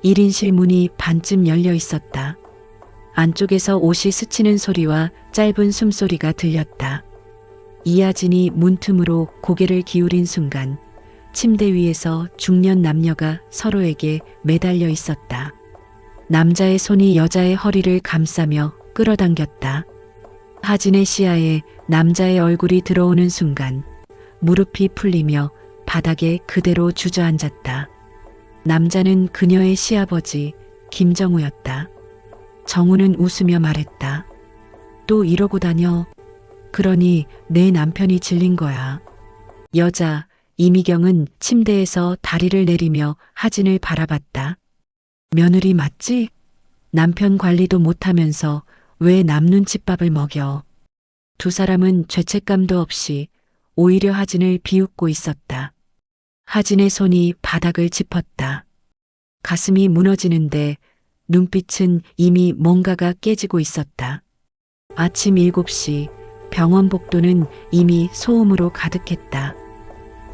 1인실 문이 반쯤 열려 있었다. 안쪽에서 옷이 스치는 소리와 짧은 숨소리가 들렸다. 이하진이 문틈으로 고개를 기울인 순간 침대 위에서 중년 남녀가 서로에게 매달려 있었다. 남자의 손이 여자의 허리를 감싸며 끌어당겼다. 하진의 시야에 남자의 얼굴이 들어오는 순간 무릎이 풀리며 바닥에 그대로 주저앉았다. 남자는 그녀의 시아버지 김정우였다. 정우는 웃으며 말했다. 또 이러고 다녀. 그러니 내 남편이 질린 거야. 여자 이미경은 침대에서 다리를 내리며 하진을 바라봤다. 며느리 맞지? 남편 관리도 못하면서 왜 남 눈칫밥을 먹여? 두 사람은 죄책감도 없이 오히려 하진을 비웃고 있었다. 하진의 손이 바닥을 짚었다. 가슴이 무너지는데 눈빛은 이미 뭔가가 깨지고 있었다. 아침 7시 병원 복도는 이미 소음으로 가득했다.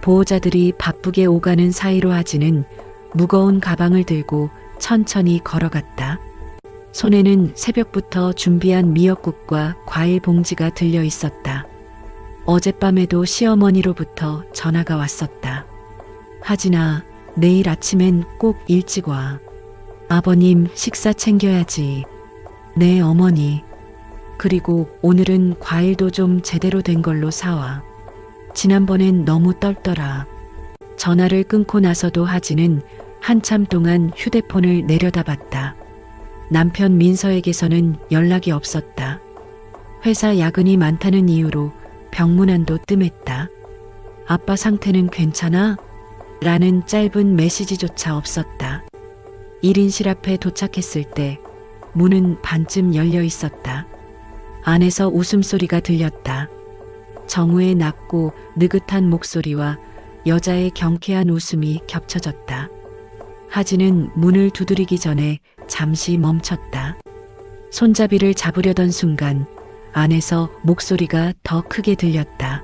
보호자들이 바쁘게 오가는 사이로 하진은 무거운 가방을 들고 천천히 걸어갔다. 손에는 새벽부터 준비한 미역국과 과일 봉지가 들려 있었다. 어젯밤에도 시어머니로부터 전화가 왔었다. 하진아, 내일 아침엔 꼭 일찍 와. 아버님 식사 챙겨야지. 네, 어머니. 그리고 오늘은 과일도 좀 제대로 된 걸로 사와. 지난번엔 너무 떨더라. 전화를 끊고 나서도 하진은 한참 동안 휴대폰을 내려다봤다. 남편 민서에게서는 연락이 없었다. 회사 야근이 많다는 이유로 병문안도 뜸했다. 아빠 상태는 괜찮아? 라는 짧은 메시지조차 없었다. 1인실 앞에 도착했을 때 문은 반쯤 열려 있었다. 안에서 웃음소리가 들렸다. 정우의 낮고 느긋한 목소리와 여자의 경쾌한 웃음이 겹쳐졌다. 하진은 문을 두드리기 전에 잠시 멈췄다. 손잡이를 잡으려던 순간 안에서 목소리가 더 크게 들렸다.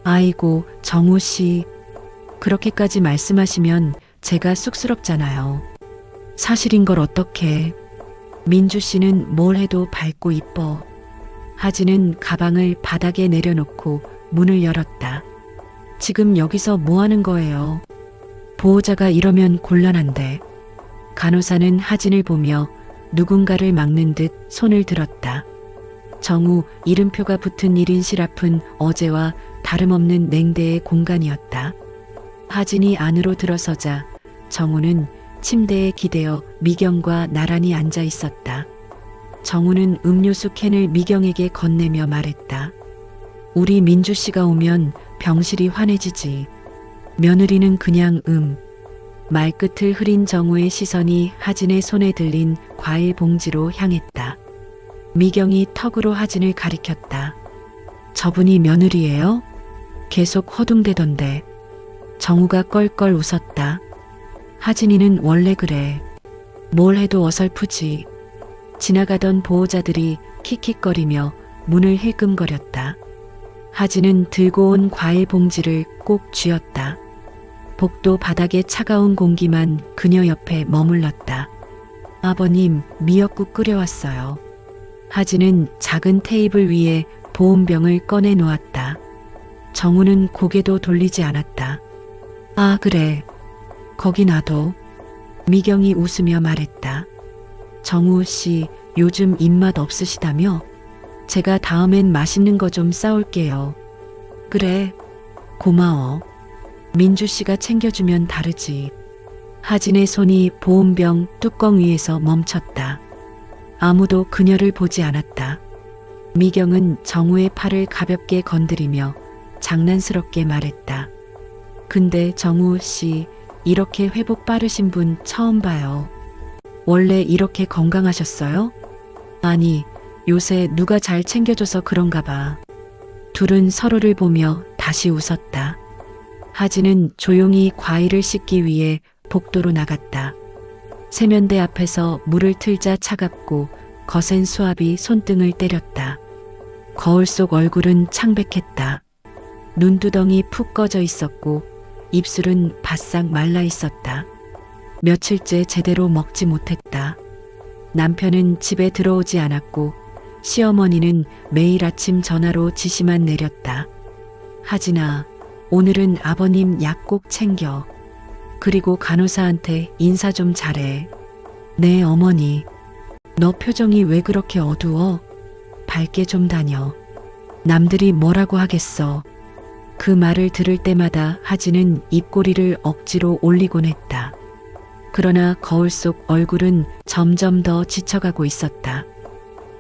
아이고, 정우 씨. 그렇게까지 말씀하시면 제가 쑥스럽잖아요. 사실인 걸 어떡해. 민주 씨는 뭘 해도 밝고 이뻐. 하진은 가방을 바닥에 내려놓고 문을 열었다. 지금 여기서 뭐 하는 거예요? 보호자가 이러면 곤란한데. 간호사는 하진을 보며 누군가를 막는 듯 손을 들었다. 정우 이름표가 붙은 1인실 앞은 어제와 다름없는 냉대의 공간이었다. 하진이 안으로 들어서자 정우는 침대에 기대어 미경과 나란히 앉아 있었다. 정우는 음료수 캔을 미경에게 건네며 말했다. 우리 민주 씨가 오면 병실이 환해지지. 며느리는 그냥 말끝을 흐린 정우의 시선이 하진의 손에 들린 과일 봉지로 향했다. 미경이 턱으로 하진을 가리켰다. 저분이 며느리예요? 계속 허둥대던데. 정우가 껄껄 웃었다. 하진이는 원래 그래. 뭘 해도 어설프지. 지나가던 보호자들이 킥킥거리며 문을 힐끔거렸다. 하진은 들고 온 과일 봉지를 꼭 쥐었다. 복도 바닥에 차가운 공기만 그녀 옆에 머물렀다. 아버님, 미역국 끓여왔어요. 하진은 작은 테이블 위에 보온병을 꺼내 놓았다. 정우는 고개도 돌리지 않았다. 아, 그래. 거기 놔둬. 미경이 웃으며 말했다. 정우 씨, 요즘 입맛 없으시다며? 제가 다음엔 맛있는 거 좀 싸올게요. 그래, 고마워. 민주 씨가 챙겨주면 다르지. 하진의 손이 보온병 뚜껑 위에서 멈췄다. 아무도 그녀를 보지 않았다. 미경은 정우의 팔을 가볍게 건드리며 장난스럽게 말했다. 근데 정우 씨, 이렇게 회복 빠르신 분 처음 봐요. 원래 이렇게 건강하셨어요? 아니, 요새 누가 잘 챙겨줘서 그런가 봐. 둘은 서로를 보며 다시 웃었다. 하진은 조용히 과일을 씻기 위해 복도로 나갔다. 세면대 앞에서 물을 틀자 차갑고 거센 수압이 손등을 때렸다. 거울 속 얼굴은 창백했다. 눈두덩이 푹 꺼져 있었고 입술은 바싹 말라 있었다. 며칠째 제대로 먹지 못했다. 남편은 집에 들어오지 않았고 시어머니는 매일 아침 전화로 지시만 내렸다. 하진아, 오늘은 아버님 약 꼭 챙겨. 그리고 간호사한테 인사 좀 잘해. 네, 어머니. 너 표정이 왜 그렇게 어두워? 밝게 좀 다녀. 남들이 뭐라고 하겠어. 그 말을 들을 때마다 하진은 입꼬리를 억지로 올리곤 했다. 그러나 거울 속 얼굴은 점점 더 지쳐가고 있었다.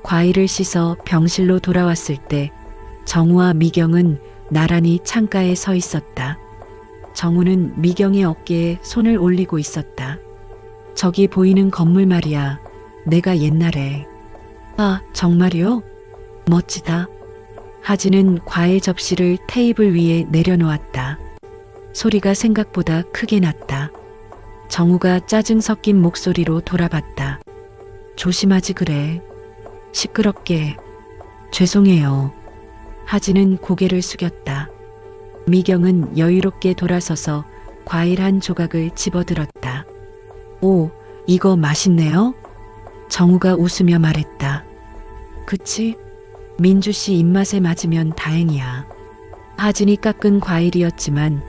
과일을 씻어 병실로 돌아왔을 때 정우와 미경은 나란히 창가에 서 있었다. 정우는 미경의 어깨에 손을 올리고 있었다. 저기 보이는 건물 말이야. 내가 옛날에. 아, 정말이요? 멋지다. 하진은 과일 접시를 테이블 위에 내려놓았다. 소리가 생각보다 크게 났다. 정우가 짜증 섞인 목소리로 돌아봤다. 조심하지 그래. 시끄럽게. 죄송해요. 하진은 고개를 숙였다. 미경은 여유롭게 돌아서서 과일 한 조각을 집어들었다. 오, 이거 맛있네요? 정우가 웃으며 말했다. 그치? 민주 씨 입맛에 맞으면 다행이야. 하진이 깎은 과일이었지만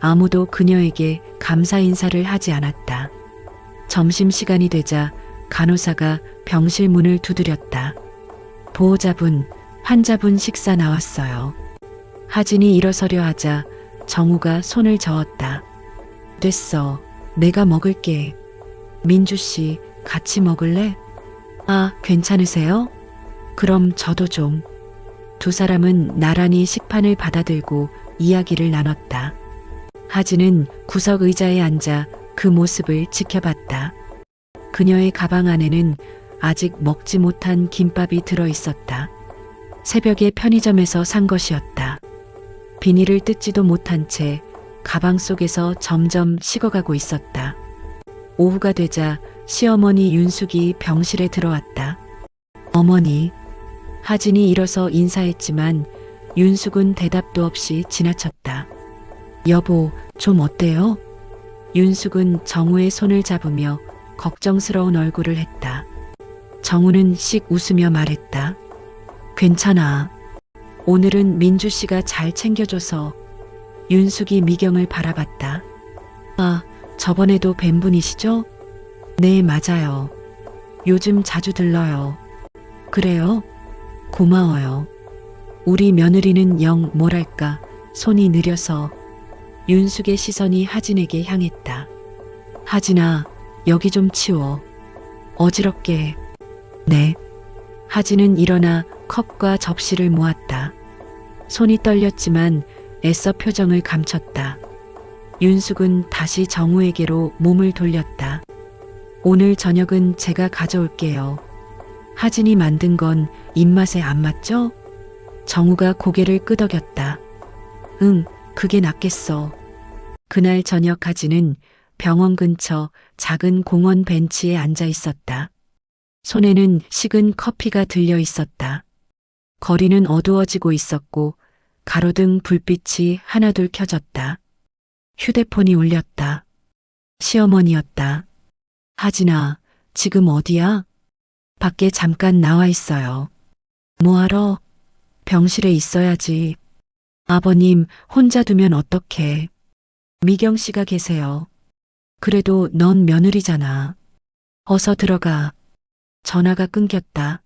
아무도 그녀에게 감사 인사를 하지 않았다. 점심시간이 되자 간호사가 병실 문을 두드렸다. 보호자분, 환자분 식사 나왔어요. 하진이 일어서려 하자 정우가 손을 저었다. 됐어. 내가 먹을게. 민주 씨, 같이 먹을래? 아, 괜찮으세요? 그럼 저도 좀. 두 사람은 나란히 식판을 받아들고 이야기를 나눴다. 하진은 구석 의자에 앉아 그 모습을 지켜봤다. 그녀의 가방 안에는 아직 먹지 못한 김밥이 들어 있었다. 새벽에 편의점에서 산 것이었다. 비닐을 뜯지도 못한 채 가방 속에서 점점 식어가고 있었다. 오후가 되자 시어머니 윤숙이 병실에 들어왔다. 어머니. 하진이 일어서 인사했지만 윤숙은 대답도 없이 지나쳤다. 여보, 좀 어때요? 윤숙은 정우의 손을 잡으며 걱정스러운 얼굴을 했다. 정우는 씩 웃으며 말했다. 괜찮아. 오늘은 민주 씨가 잘 챙겨줘서. 윤숙이 미경을 바라봤다. 아, 저번에도 뵌 분이시죠? 네, 맞아요. 요즘 자주 들러요. 그래요? 고마워요. 우리 며느리는 영 뭐랄까 손이 느려서. 윤숙의 시선이 하진에게 향했다. 하진아, 여기 좀 치워. 어지럽게. 네. 하진은 일어나 컵과 접시를 모았다. 손이 떨렸지만 애써 표정을 감췄다. 윤숙은 다시 정우에게로 몸을 돌렸다. 오늘 저녁은 제가 가져올게요. 하진이 만든 건 입맛에 안 맞죠? 정우가 고개를 끄덕였다. 응, 그게 낫겠어. 그날 저녁 하진은 병원 근처 작은 공원 벤치에 앉아 있었다. 손에는 식은 커피가 들려 있었다. 거리는 어두워지고 있었고 가로등 불빛이 하나둘 켜졌다. 휴대폰이 울렸다. 시어머니였다. 하진아, 지금 어디야? 밖에 잠깐 나와 있어요. 뭐하러? 병실에 있어야지. 아버님 혼자 두면 어떡해. 미경 씨가 계세요. 그래도 넌 며느리잖아. 어서 들어가. 전화가 끊겼다.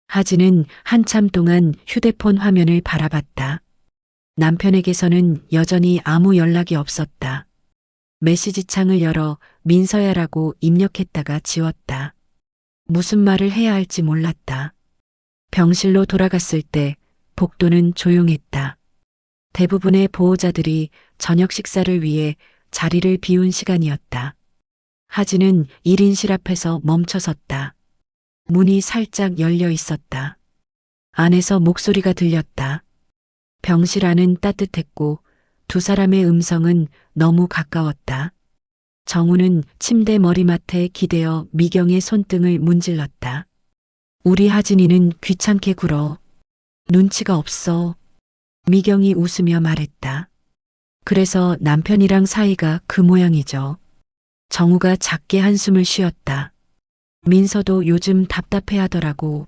하진은 한참 동안 휴대폰 화면을 바라봤다. 남편에게서는 여전히 아무 연락이 없었다. 메시지 창을 열어 민서야라고 입력했다가 지웠다. 무슨 말을 해야 할지 몰랐다. 병실로 돌아갔을 때 복도는 조용했다. 대부분의 보호자들이 저녁 식사를 위해 자리를 비운 시간이었다. 하진은 1인실 앞에서 멈춰섰다. 문이 살짝 열려 있었다. 안에서 목소리가 들렸다. 병실 안은 따뜻했고 두 사람의 음성은 너무 가까웠다. 정우는 침대 머리맡에 기대어 미경의 손등을 문질렀다. 우리 하진이는 귀찮게 굴어. 눈치가 없어. 미경이 웃으며 말했다. 그래서 남편이랑 사이가 그 모양이죠. 정우가 작게 한숨을 쉬었다. 민서도 요즘 답답해하더라고.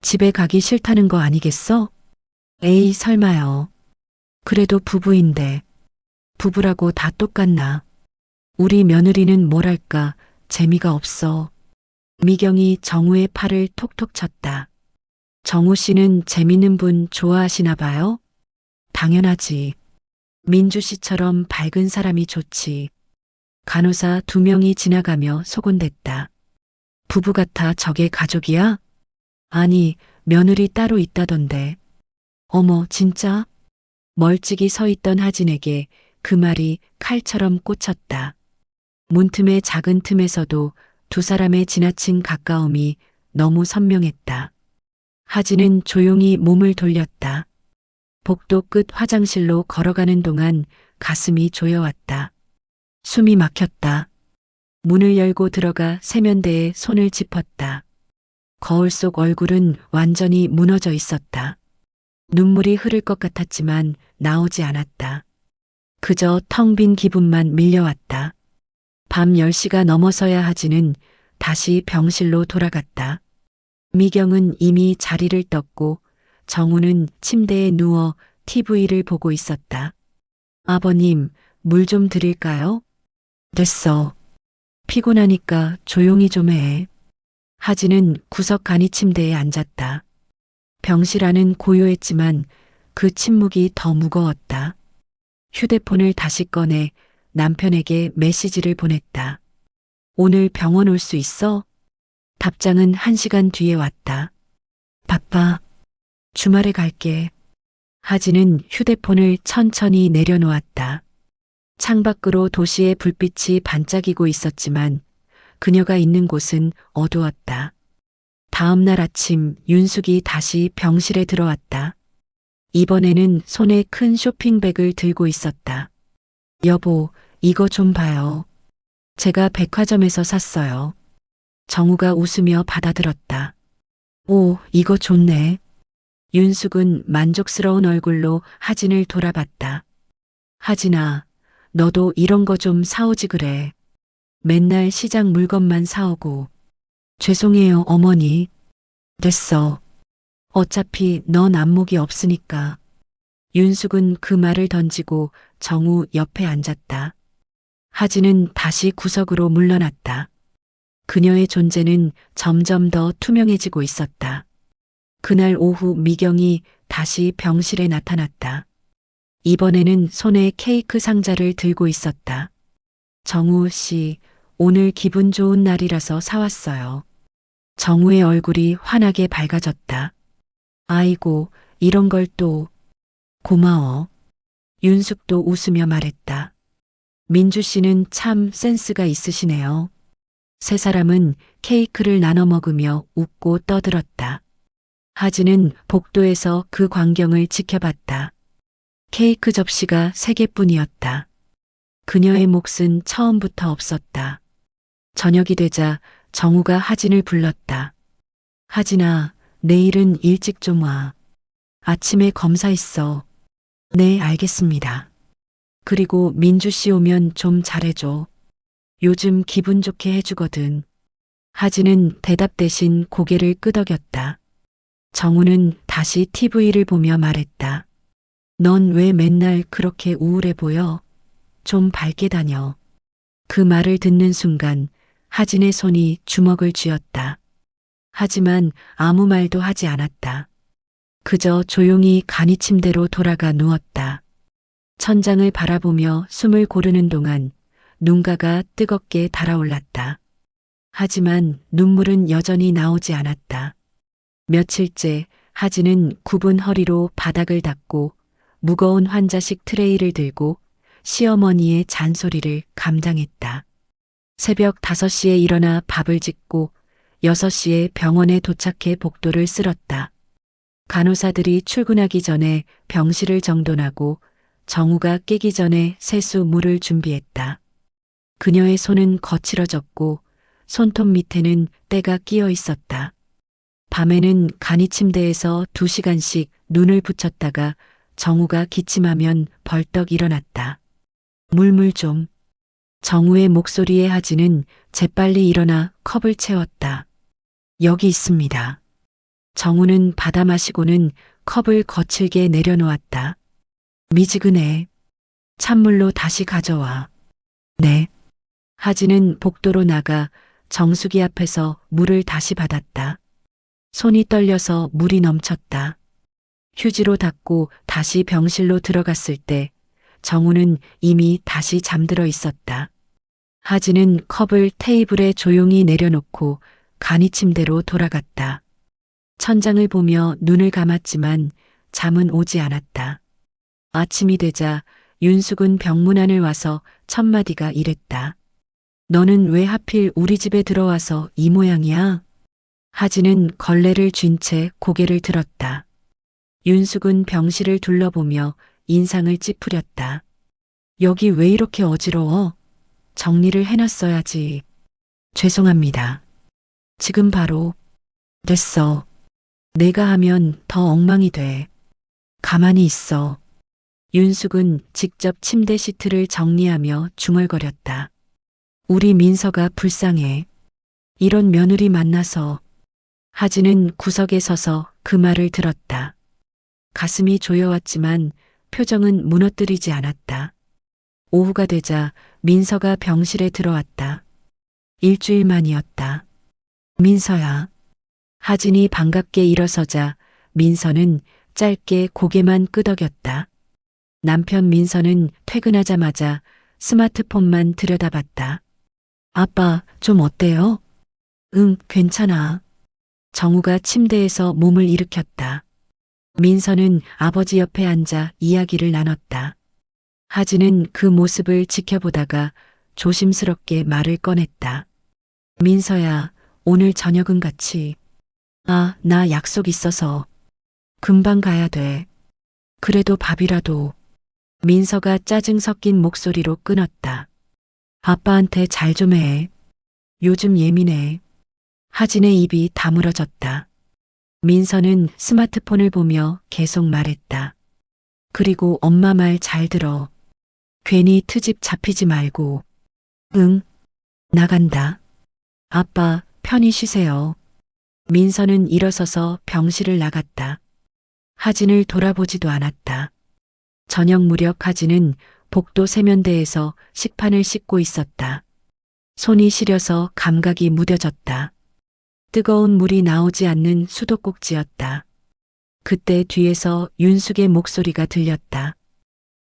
집에 가기 싫다는 거 아니겠어? 에이, 설마요. 그래도 부부인데. 부부라고 다 똑같나? 우리 며느리는 뭐랄까, 재미가 없어. 미경이 정우의 팔을 톡톡 쳤다. 정우 씨는 재밌는 분 좋아하시나 봐요? 당연하지. 민주 씨처럼 밝은 사람이 좋지. 간호사 2명이 지나가며 소곤댔다. 부부 같아 저게 가족이야? 아니, 며느리 따로 있다던데. 어머, 진짜? 멀찍이 서 있던 하진에게 그 말이 칼처럼 꽂혔다. 문틈의 작은 틈에서도 두 사람의 지나친 가까움이 너무 선명했다. 하진은 조용히 몸을 돌렸다. 복도 끝 화장실로 걸어가는 동안 가슴이 조여왔다. 숨이 막혔다. 문을 열고 들어가 세면대에 손을 짚었다. 거울 속 얼굴은 완전히 무너져 있었다. 눈물이 흐를 것 같았지만 나오지 않았다. 그저 텅 빈 기분만 밀려왔다. 밤 10시가 넘어서야 하지는 다시 병실로 돌아갔다. 미경은 이미 자리를 떴고 정우는 침대에 누워 TV를 보고 있었다. 아버님, 물 좀 드릴까요? 됐어. 피곤하니까 조용히 좀 해. 하진은 구석 간이 침대에 앉았다. 병실 안은 고요했지만 그 침묵이 더 무거웠다. 휴대폰을 다시 꺼내 남편에게 메시지를 보냈다. 오늘 병원 올 수 있어? 답장은 1시간 뒤에 왔다. 바빠. 주말에 갈게. 하진은 휴대폰을 천천히 내려놓았다. 창밖으로 도시의 불빛이 반짝이고 있었지만 그녀가 있는 곳은 어두웠다. 다음 날 아침 윤숙이 다시 병실에 들어왔다. 이번에는 손에 큰 쇼핑백을 들고 있었다. 여보, 이거 좀 봐요. 제가 백화점에서 샀어요. 정우가 웃으며 받아들었다. 오, 이거 좋네. 윤숙은 만족스러운 얼굴로 하진을 돌아봤다. 하진아, 너도 이런 거 좀 사오지 그래. 맨날 시장 물건만 사오고. 죄송해요, 어머니. 됐어. 어차피 넌 안목이 없으니까. 윤숙은 그 말을 던지고 정우 옆에 앉았다. 하진은 다시 구석으로 물러났다. 그녀의 존재는 점점 더 투명해지고 있었다. 그날 오후 미경이 다시 병실에 나타났다. 이번에는 손에 케이크 상자를 들고 있었다. 정우 씨, 오늘 기분 좋은 날이라서 사왔어요. 정우의 얼굴이 환하게 밝아졌다. 아이고, 이런 걸 또. 고마워. 윤숙도 웃으며 말했다. 민주 씨는 참 센스가 있으시네요. 세 사람은 케이크를 나눠 먹으며 웃고 떠들었다. 하진은 복도에서 그 광경을 지켜봤다. 케이크 접시가 3개뿐이었다. 그녀의 몫은 처음부터 없었다. 저녁이 되자 정우가 하진을 불렀다. 하진아, 내일은 일찍 좀 와. 아침에 검사 있어. 네, 알겠습니다. 그리고 민주 씨 오면 좀 잘해줘. 요즘 기분 좋게 해주거든. 하진은 대답 대신 고개를 끄덕였다. 정우는 다시 TV를 보며 말했다. 넌 왜 맨날 그렇게 우울해 보여? 좀 밝게 다녀. 그 말을 듣는 순간 하진의 손이 주먹을 쥐었다. 하지만 아무 말도 하지 않았다. 그저 조용히 간이 침대로 돌아가 누웠다. 천장을 바라보며 숨을 고르는 동안 눈가가 뜨겁게 달아올랐다. 하지만 눈물은 여전히 나오지 않았다. 며칠째 하진은 굽은 허리로 바닥을 닦고 무거운 환자식 트레이를 들고 시어머니의 잔소리를 감당했다. 새벽 5시에 일어나 밥을 짓고 6시에 병원에 도착해 복도를 쓸었다. 간호사들이 출근하기 전에 병실을 정돈하고 정우가 깨기 전에 세수 물을 준비했다. 그녀의 손은 거칠어졌고 손톱 밑에는 때가 끼어 있었다. 밤에는 간이 침대에서 2시간씩 눈을 붙였다가 정우가 기침하면 벌떡 일어났다. 물물 좀. 정우의 목소리에 하진은 재빨리 일어나 컵을 채웠다. 여기 있습니다. 정우는 받아 마시고는 컵을 거칠게 내려놓았다. 미지근해. 찬물로 다시 가져와. 네. 하진은 복도로 나가 정수기 앞에서 물을 다시 받았다. 손이 떨려서 물이 넘쳤다. 휴지로 닦고 다시 병실로 들어갔을 때 정우는 이미 다시 잠들어 있었다. 하진은 컵을 테이블에 조용히 내려놓고 간이 침대로 돌아갔다. 천장을 보며 눈을 감았지만 잠은 오지 않았다. 아침이 되자 윤숙은 병문 안을 와서 첫마디가 이랬다. 너는 왜 하필 우리 집에 들어와서 이 모양이야? 하진은 걸레를 쥔 채 고개를 들었다. 윤숙은 병실을 둘러보며 인상을 찌푸렸다. 여기 왜 이렇게 어지러워? 정리를 해놨어야지. 죄송합니다. 지금 바로. 됐어. 내가 하면 더 엉망이 돼. 가만히 있어. 윤숙은 직접 침대 시트를 정리하며 중얼거렸다. 우리 민서가 불쌍해. 이런 며느리 만나서. 하진은 구석에 서서 그 말을 들었다. 가슴이 조여왔지만 표정은 무너뜨리지 않았다. 오후가 되자 민서가 병실에 들어왔다. 일주일 만이었다. 민서야. 하진이 반갑게 일어서자 민서는 짧게 고개만 끄덕였다. 남편 민서는 퇴근하자마자 스마트폰만 들여다봤다. 아빠, 좀 어때요? 응, 괜찮아. 정우가 침대에서 몸을 일으켰다. 민서는 아버지 옆에 앉아 이야기를 나눴다. 하진은 그 모습을 지켜보다가 조심스럽게 말을 꺼냈다. 민서야, 오늘 저녁은 같이. 아, 나 약속 있어서. 금방 가야 돼. 그래도 밥이라도. 민서가 짜증 섞인 목소리로 끊었다. 아빠한테 잘 좀 해. 요즘 예민해. 하진의 입이 다물어졌다. 민서는 스마트폰을 보며 계속 말했다. 그리고 엄마 말 잘 들어. 괜히 트집 잡히지 말고. 응, 나간다. 아빠, 편히 쉬세요. 민서는 일어서서 병실을 나갔다. 하진을 돌아보지도 않았다. 저녁 무렵 하진은 복도 세면대에서 식판을 씻고 있었다. 손이 시려서 감각이 무뎌졌다. 뜨거운 물이 나오지 않는 수도꼭지였다. 그때 뒤에서 윤숙의 목소리가 들렸다.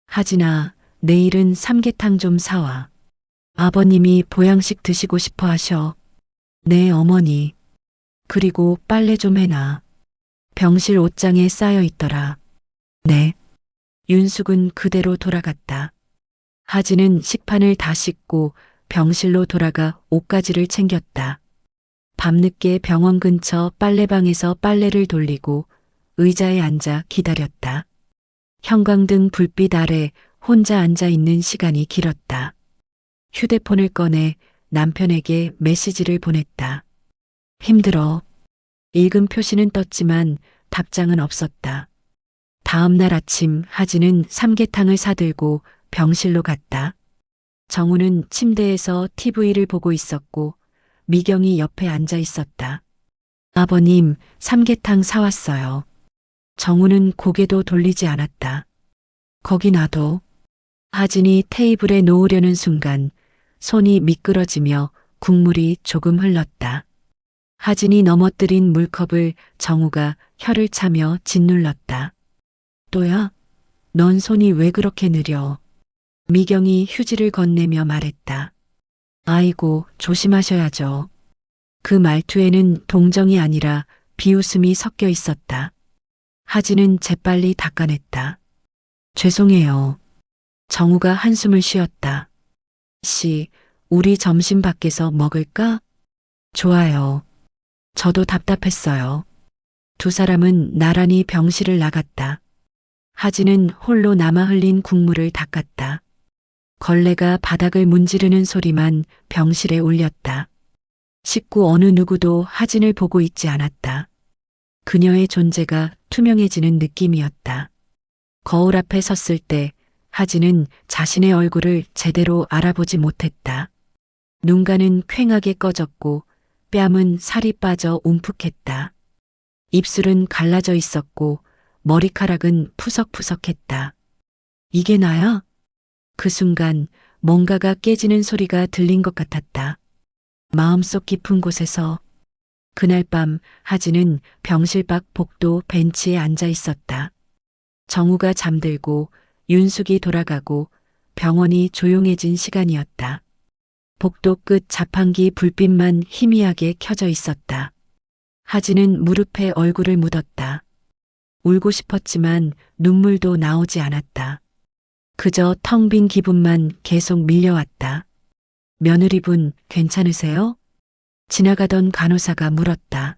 하진아, 내일은 삼계탕 좀 사와. 아버님이 보양식 드시고 싶어 하셔. 네, 어머니. 그리고 빨래 좀 해놔. 병실 옷장에 쌓여 있더라. 네. 윤숙은 그대로 돌아갔다. 하진은 식판을 다 씻고 병실로 돌아가 옷가지를 챙겼다. 밤늦게 병원 근처 빨래방에서 빨래를 돌리고 의자에 앉아 기다렸다. 형광등 불빛 아래 혼자 앉아 있는 시간이 길었다. 휴대폰을 꺼내 남편에게 메시지를 보냈다. 힘들어. 읽음 표시는 떴지만 답장은 없었다. 다음 날 아침 하진은 삼계탕을 사들고 병실로 갔다. 정우는 침대에서 TV를 보고 있었고 미경이 옆에 앉아 있었다. 아버님, 삼계탕 사왔어요. 정우는 고개도 돌리지 않았다. 거기 놔둬. 하진이 테이블에 놓으려는 순간 손이 미끄러지며 국물이 조금 흘렀다. 하진이 넘어뜨린 물컵을 정우가 혀를 차며 짓눌렀다. 또야? 넌 손이 왜 그렇게 느려? 미경이 휴지를 건네며 말했다. 아이고, 조심하셔야죠. 그 말투에는 동정이 아니라 비웃음이 섞여 있었다. 하진은 재빨리 닦아냈다. 죄송해요. 정우가 한숨을 쉬었다. 씨, 우리 점심 밖에서 먹을까? 좋아요. 저도 답답했어요. 두 사람은 나란히 병실을 나갔다. 하진은 홀로 남아 흘린 국물을 닦았다. 걸레가 바닥을 문지르는 소리만 병실에 울렸다. 식구 어느 누구도 하진을 보고 있지 않았다. 그녀의 존재가 투명해지는 느낌이었다. 거울 앞에 섰을 때 하진은 자신의 얼굴을 제대로 알아보지 못했다. 눈가는 퀭하게 꺼졌고 뺨은 살이 빠져 움푹했다. 입술은 갈라져 있었고 머리카락은 푸석푸석했다. 이게 나야? 그 순간 뭔가가 깨지는 소리가 들린 것 같았다. 마음속 깊은 곳에서 그날 밤 하진은 병실 밖 복도 벤치에 앉아 있었다. 정우가 잠들고 윤숙이 돌아가고 병원이 조용해진 시간이었다. 복도 끝 자판기 불빛만 희미하게 켜져 있었다. 하진은 무릎에 얼굴을 묻었다. 울고 싶었지만 눈물도 나오지 않았다. 그저 텅 빈 기분만 계속 밀려왔다. 며느리분 괜찮으세요? 지나가던 간호사가 물었다.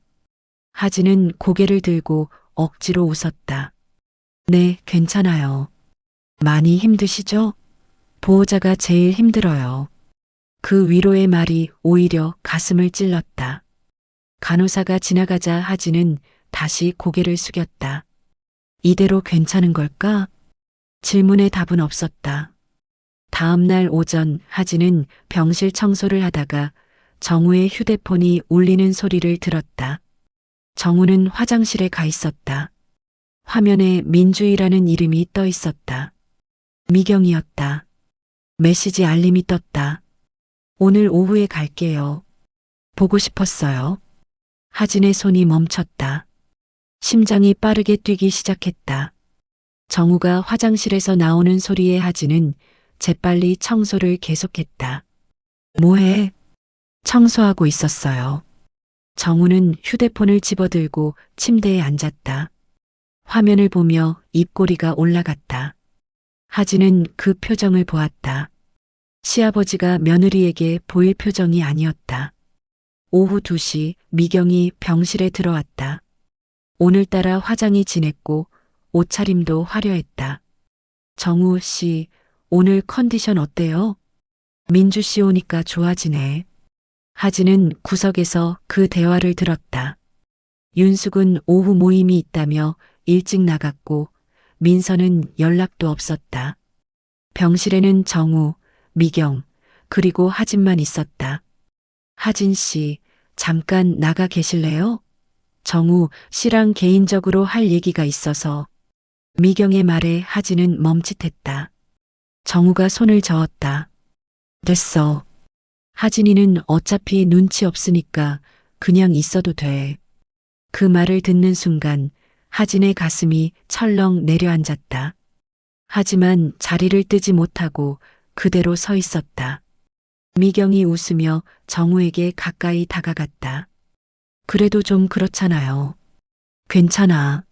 하진은 고개를 들고 억지로 웃었다. 네, 괜찮아요. 많이 힘드시죠? 보호자가 제일 힘들어요. 그 위로의 말이 오히려 가슴을 찔렀다. 간호사가 지나가자 하진은 다시 고개를 숙였다. 이대로 괜찮은 걸까? 질문에 답은 없었다. 다음 날 오전 하진은 병실 청소를 하다가 정우의 휴대폰이 울리는 소리를 들었다. 정우는 화장실에 가 있었다. 화면에 민주희라는 이름이 떠 있었다. 미경이었다. 메시지 알림이 떴다. 오늘 오후에 갈게요. 보고 싶었어요. 하진의 손이 멈췄다. 심장이 빠르게 뛰기 시작했다. 정우가 화장실에서 나오는 소리에 하진은 재빨리 청소를 계속했다. 뭐해? 청소하고 있었어요. 정우는 휴대폰을 집어들고 침대에 앉았다. 화면을 보며 입꼬리가 올라갔다. 하진은 그 표정을 보았다. 시아버지가 며느리에게 보일 표정이 아니었다. 오후 2시 미경이 병실에 들어왔다. 오늘따라 화장이 진했고 옷차림도 화려했다. 정우 씨, 오늘 컨디션 어때요? 민주 씨 오니까 좋아지네. 하진은 구석에서 그 대화를 들었다. 윤숙은 오후 모임이 있다며 일찍 나갔고 민서는 연락도 없었다. 병실에는 정우, 미경, 그리고 하진만 있었다. 하진 씨, 잠깐 나가 계실래요? 정우 씨랑 개인적으로 할 얘기가 있어서. 미경의 말에 하진은 멈칫했다. 정우가 손을 저었다. 됐어. 하진이는 어차피 눈치 없으니까 그냥 있어도 돼. 그 말을 듣는 순간 하진의 가슴이 철렁 내려앉았다. 하지만 자리를 뜨지 못하고 그대로 서 있었다. 미경이 웃으며 정우에게 가까이 다가갔다. 그래도 좀 그렇잖아요. 괜찮아.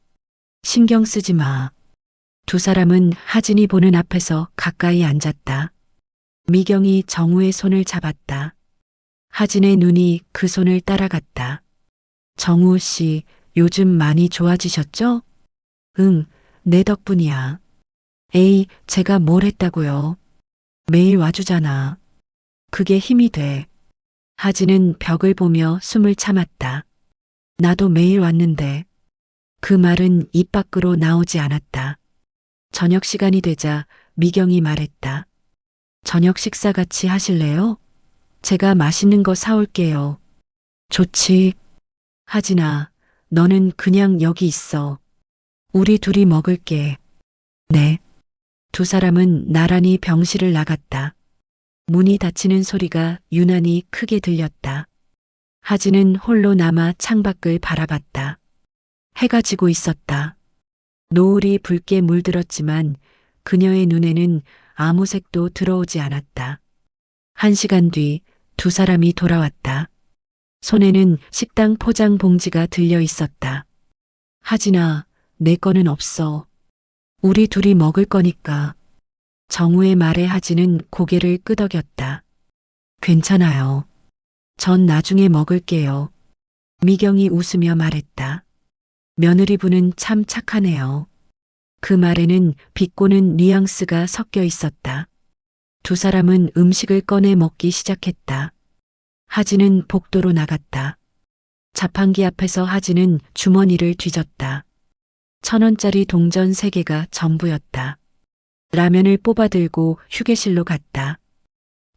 신경 쓰지 마. 두 사람은 하진이 보는 앞에서 가까이 앉았다. 미경이 정우의 손을 잡았다. 하진의 눈이 그 손을 따라갔다. 정우 씨, 요즘 많이 좋아지셨죠? 응, 내 덕분이야. 에이, 제가 뭘 했다고요? 매일 와주잖아. 그게 힘이 돼. 하진은 벽을 보며 숨을 참았다. 나도 매일 왔는데. 그 말은 입 밖으로 나오지 않았다. 저녁 시간이 되자 미경이 말했다. 저녁 식사 같이 하실래요? 제가 맛있는 거 사올게요. 좋지. 하진아, 너는 그냥 여기 있어. 우리 둘이 먹을게. 네. 두 사람은 나란히 병실을 나갔다. 문이 닫히는 소리가 유난히 크게 들렸다. 하진은 홀로 남아 창밖을 바라봤다. 해가 지고 있었다. 노을이 붉게 물들었지만 그녀의 눈에는 아무 색도 들어오지 않았다. 1시간 뒤 두 사람이 돌아왔다. 손에는 식당 포장 봉지가 들려 있었다. 하진아, 내 거는 없어. 우리 둘이 먹을 거니까. 정우의 말에 하진은 고개를 끄덕였다. 괜찮아요. 전 나중에 먹을게요. 미경이 웃으며 말했다. 며느리분은 참 착하네요. 그 말에는 비꼬는 뉘앙스가 섞여 있었다. 두 사람은 음식을 꺼내 먹기 시작했다. 하진은 복도로 나갔다. 자판기 앞에서 하진은 주머니를 뒤졌다. 1,000원짜리 동전 3개가 전부였다. 라면을 뽑아들고 휴게실로 갔다.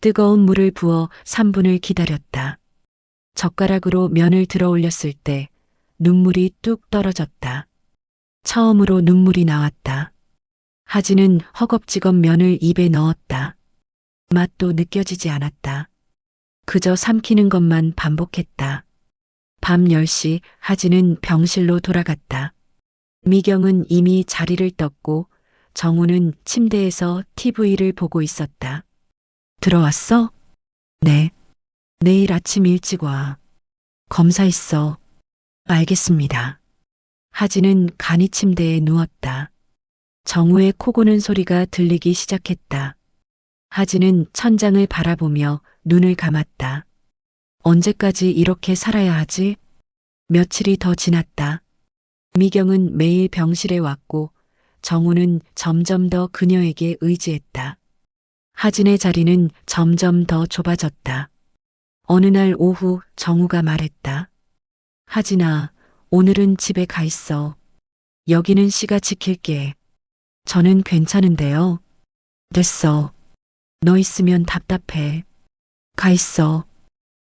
뜨거운 물을 부어 3분을 기다렸다. 젓가락으로 면을 들어 올렸을 때 눈물이 뚝 떨어졌다. 처음으로 눈물이 나왔다. 하진은 허겁지겁 면을 입에 넣었다. 맛도 느껴지지 않았다. 그저 삼키는 것만 반복했다. 밤 10시 하진은 병실로 돌아갔다. 미경은 이미 자리를 떴고 정우는 침대에서 TV를 보고 있었다. 들어왔어? 네. 내일 아침 일찍 와. 검사 있어. 알겠습니다. 하진은 간이 침대에 누웠다. 정우의 코 고는 소리가 들리기 시작했다. 하진은 천장을 바라보며 눈을 감았다. 언제까지 이렇게 살아야 하지? 며칠이 더 지났다. 미경은 매일 병실에 왔고 정우는 점점 더 그녀에게 의지했다. 하진의 자리는 점점 더 좁아졌다. 어느 날 오후 정우가 말했다. 하진아, 오늘은 집에 가 있어. 여기는 씨가 지킬게. 저는 괜찮은데요. 됐어. 너 있으면 답답해. 가 있어.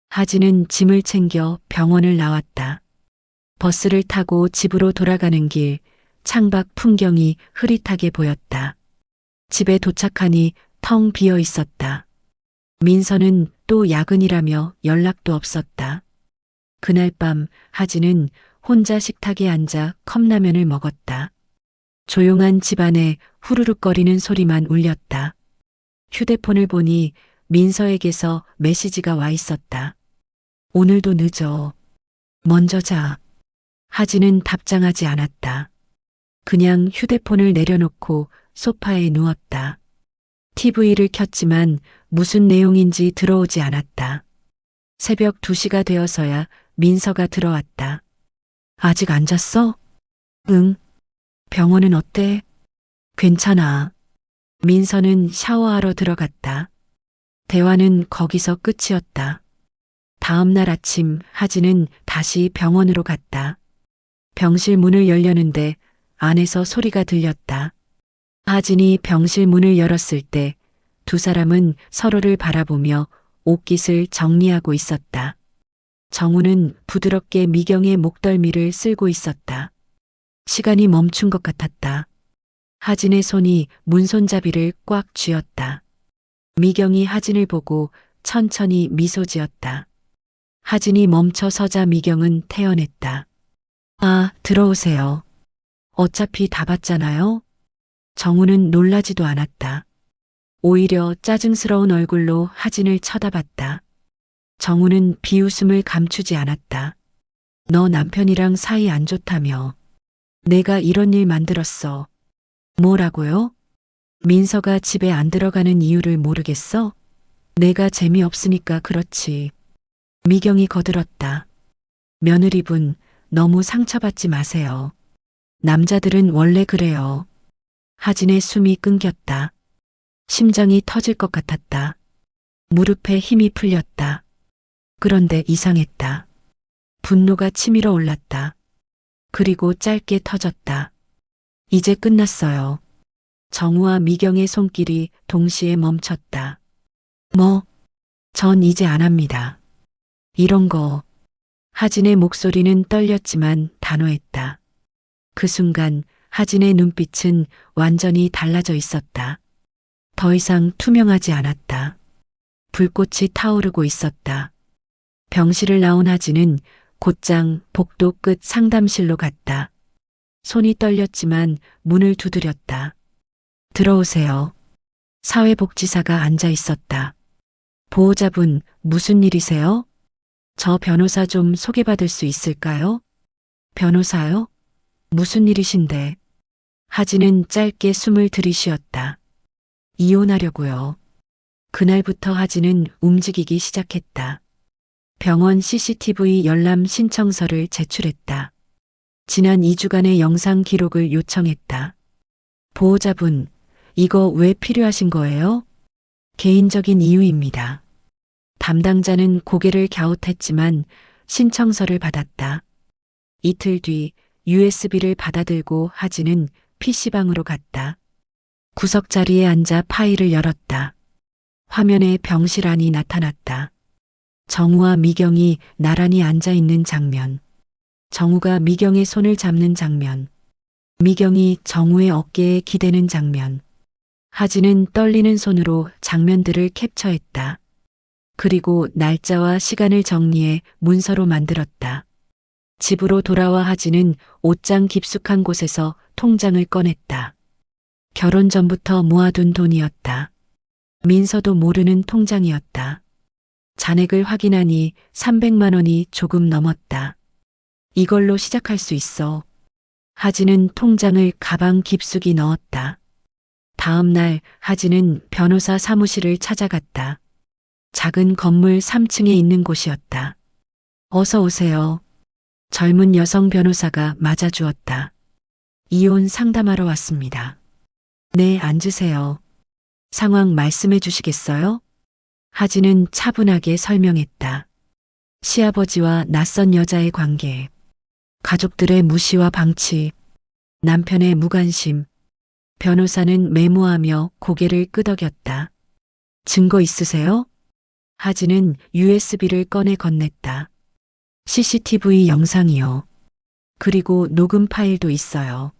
하진은 짐을 챙겨 병원을 나왔다. 버스를 타고 집으로 돌아가는 길, 창밖 풍경이 흐릿하게 보였다. 집에 도착하니 텅 비어 있었다. 민서는 또 야근이라며 연락도 없었다. 그날 밤 하진은 혼자 식탁에 앉아 컵라면을 먹었다. 조용한 집안에 후루룩거리는 소리만 울렸다. 휴대폰을 보니 민서에게서 메시지가 와 있었다. 오늘도 늦어. 먼저 자. 하진은 답장하지 않았다. 그냥 휴대폰을 내려놓고 소파에 누웠다. TV를 켰지만 무슨 내용인지 들어오지 않았다. 새벽 2시가 되어서야 민서가 들어왔다. 아직 안 잤어? 응. 병원은 어때? 괜찮아. 민서는 샤워하러 들어갔다. 대화는 거기서 끝이었다. 다음 날 아침 하진은 다시 병원으로 갔다. 병실 문을 열려는데 안에서 소리가 들렸다. 하진이 병실 문을 열었을 때 두 사람은 서로를 바라보며 옷깃을 정리하고 있었다. 정우는 부드럽게 미경의 목덜미를 쓸고 있었다. 시간이 멈춘 것 같았다. 하진의 손이 문손잡이를 꽉 쥐었다. 미경이 하진을 보고 천천히 미소 지었다. 하진이 멈춰 서자 미경은 태연했다. 아, 들어오세요. 어차피 다 봤잖아요. 정우는 놀라지도 않았다. 오히려 짜증스러운 얼굴로 하진을 쳐다봤다. 정우는 비웃음을 감추지 않았다. 너 남편이랑 사이 안 좋다며. 내가 이런 일 만들었어. 뭐라고요? 민서가 집에 안 들어가는 이유를 모르겠어? 내가 재미없으니까 그렇지. 미경이 거들었다. 며느리분, 너무 상처받지 마세요. 남자들은 원래 그래요. 하진의 숨이 끊겼다. 심장이 터질 것 같았다. 무릎에 힘이 풀렸다. 그런데 이상했다. 분노가 치밀어 올랐다. 그리고 짧게 터졌다. 이제 끝났어요. 정우와 미경의 손길이 동시에 멈췄다. 뭐? 전 이제 안 합니다. 이런 거. 하진의 목소리는 떨렸지만 단호했다. 그 순간 하진의 눈빛은 완전히 달라져 있었다. 더 이상 투명하지 않았다. 불꽃이 타오르고 있었다. 병실을 나온 하진은 곧장 복도 끝 상담실로 갔다. 손이 떨렸지만 문을 두드렸다. 들어오세요. 사회복지사가 앉아 있었다. 보호자분, 무슨 일이세요? 저 변호사 좀 소개받을 수 있을까요? 변호사요? 무슨 일이신데? 하진은 짧게 숨을 들이쉬었다. 이혼하려고요. 그날부터 하진은 움직이기 시작했다. 병원 CCTV 열람 신청서를 제출했다. 지난 2주간의 영상 기록을 요청했다. 보호자분, 이거 왜 필요하신 거예요? 개인적인 이유입니다. 담당자는 고개를 갸웃했지만 신청서를 받았다. 이틀 뒤 USB를 받아들고 하진은 PC방으로 갔다. 구석자리에 앉아 파일을 열었다. 화면에 병실안이 나타났다. 정우와 미경이 나란히 앉아 있는 장면. 정우가 미경의 손을 잡는 장면. 미경이 정우의 어깨에 기대는 장면. 하진은 떨리는 손으로 장면들을 캡처했다. 그리고 날짜와 시간을 정리해 문서로 만들었다. 집으로 돌아와 하진은 옷장 깊숙한 곳에서 통장을 꺼냈다. 결혼 전부터 모아둔 돈이었다. 민서도 모르는 통장이었다. 잔액을 확인하니 300만 원이 조금 넘었다. 이걸로 시작할 수 있어. 하진은 통장을 가방 깊숙이 넣었다. 다음 날 하진은 변호사 사무실을 찾아갔다. 작은 건물 3층에 있는 곳이었다. 어서 오세요. 젊은 여성 변호사가 맞아주었다. 이혼 상담하러 왔습니다. 네, 앉으세요. 상황 말씀해 주시겠어요? 하진은 차분하게 설명했다. 시아버지와 낯선 여자의 관계, 가족들의 무시와 방치, 남편의 무관심. 변호사는 메모하며 고개를 끄덕였다. 증거 있으세요? 하진은 USB를 꺼내 건넸다. CCTV 영상이요. 그리고 녹음 파일도 있어요.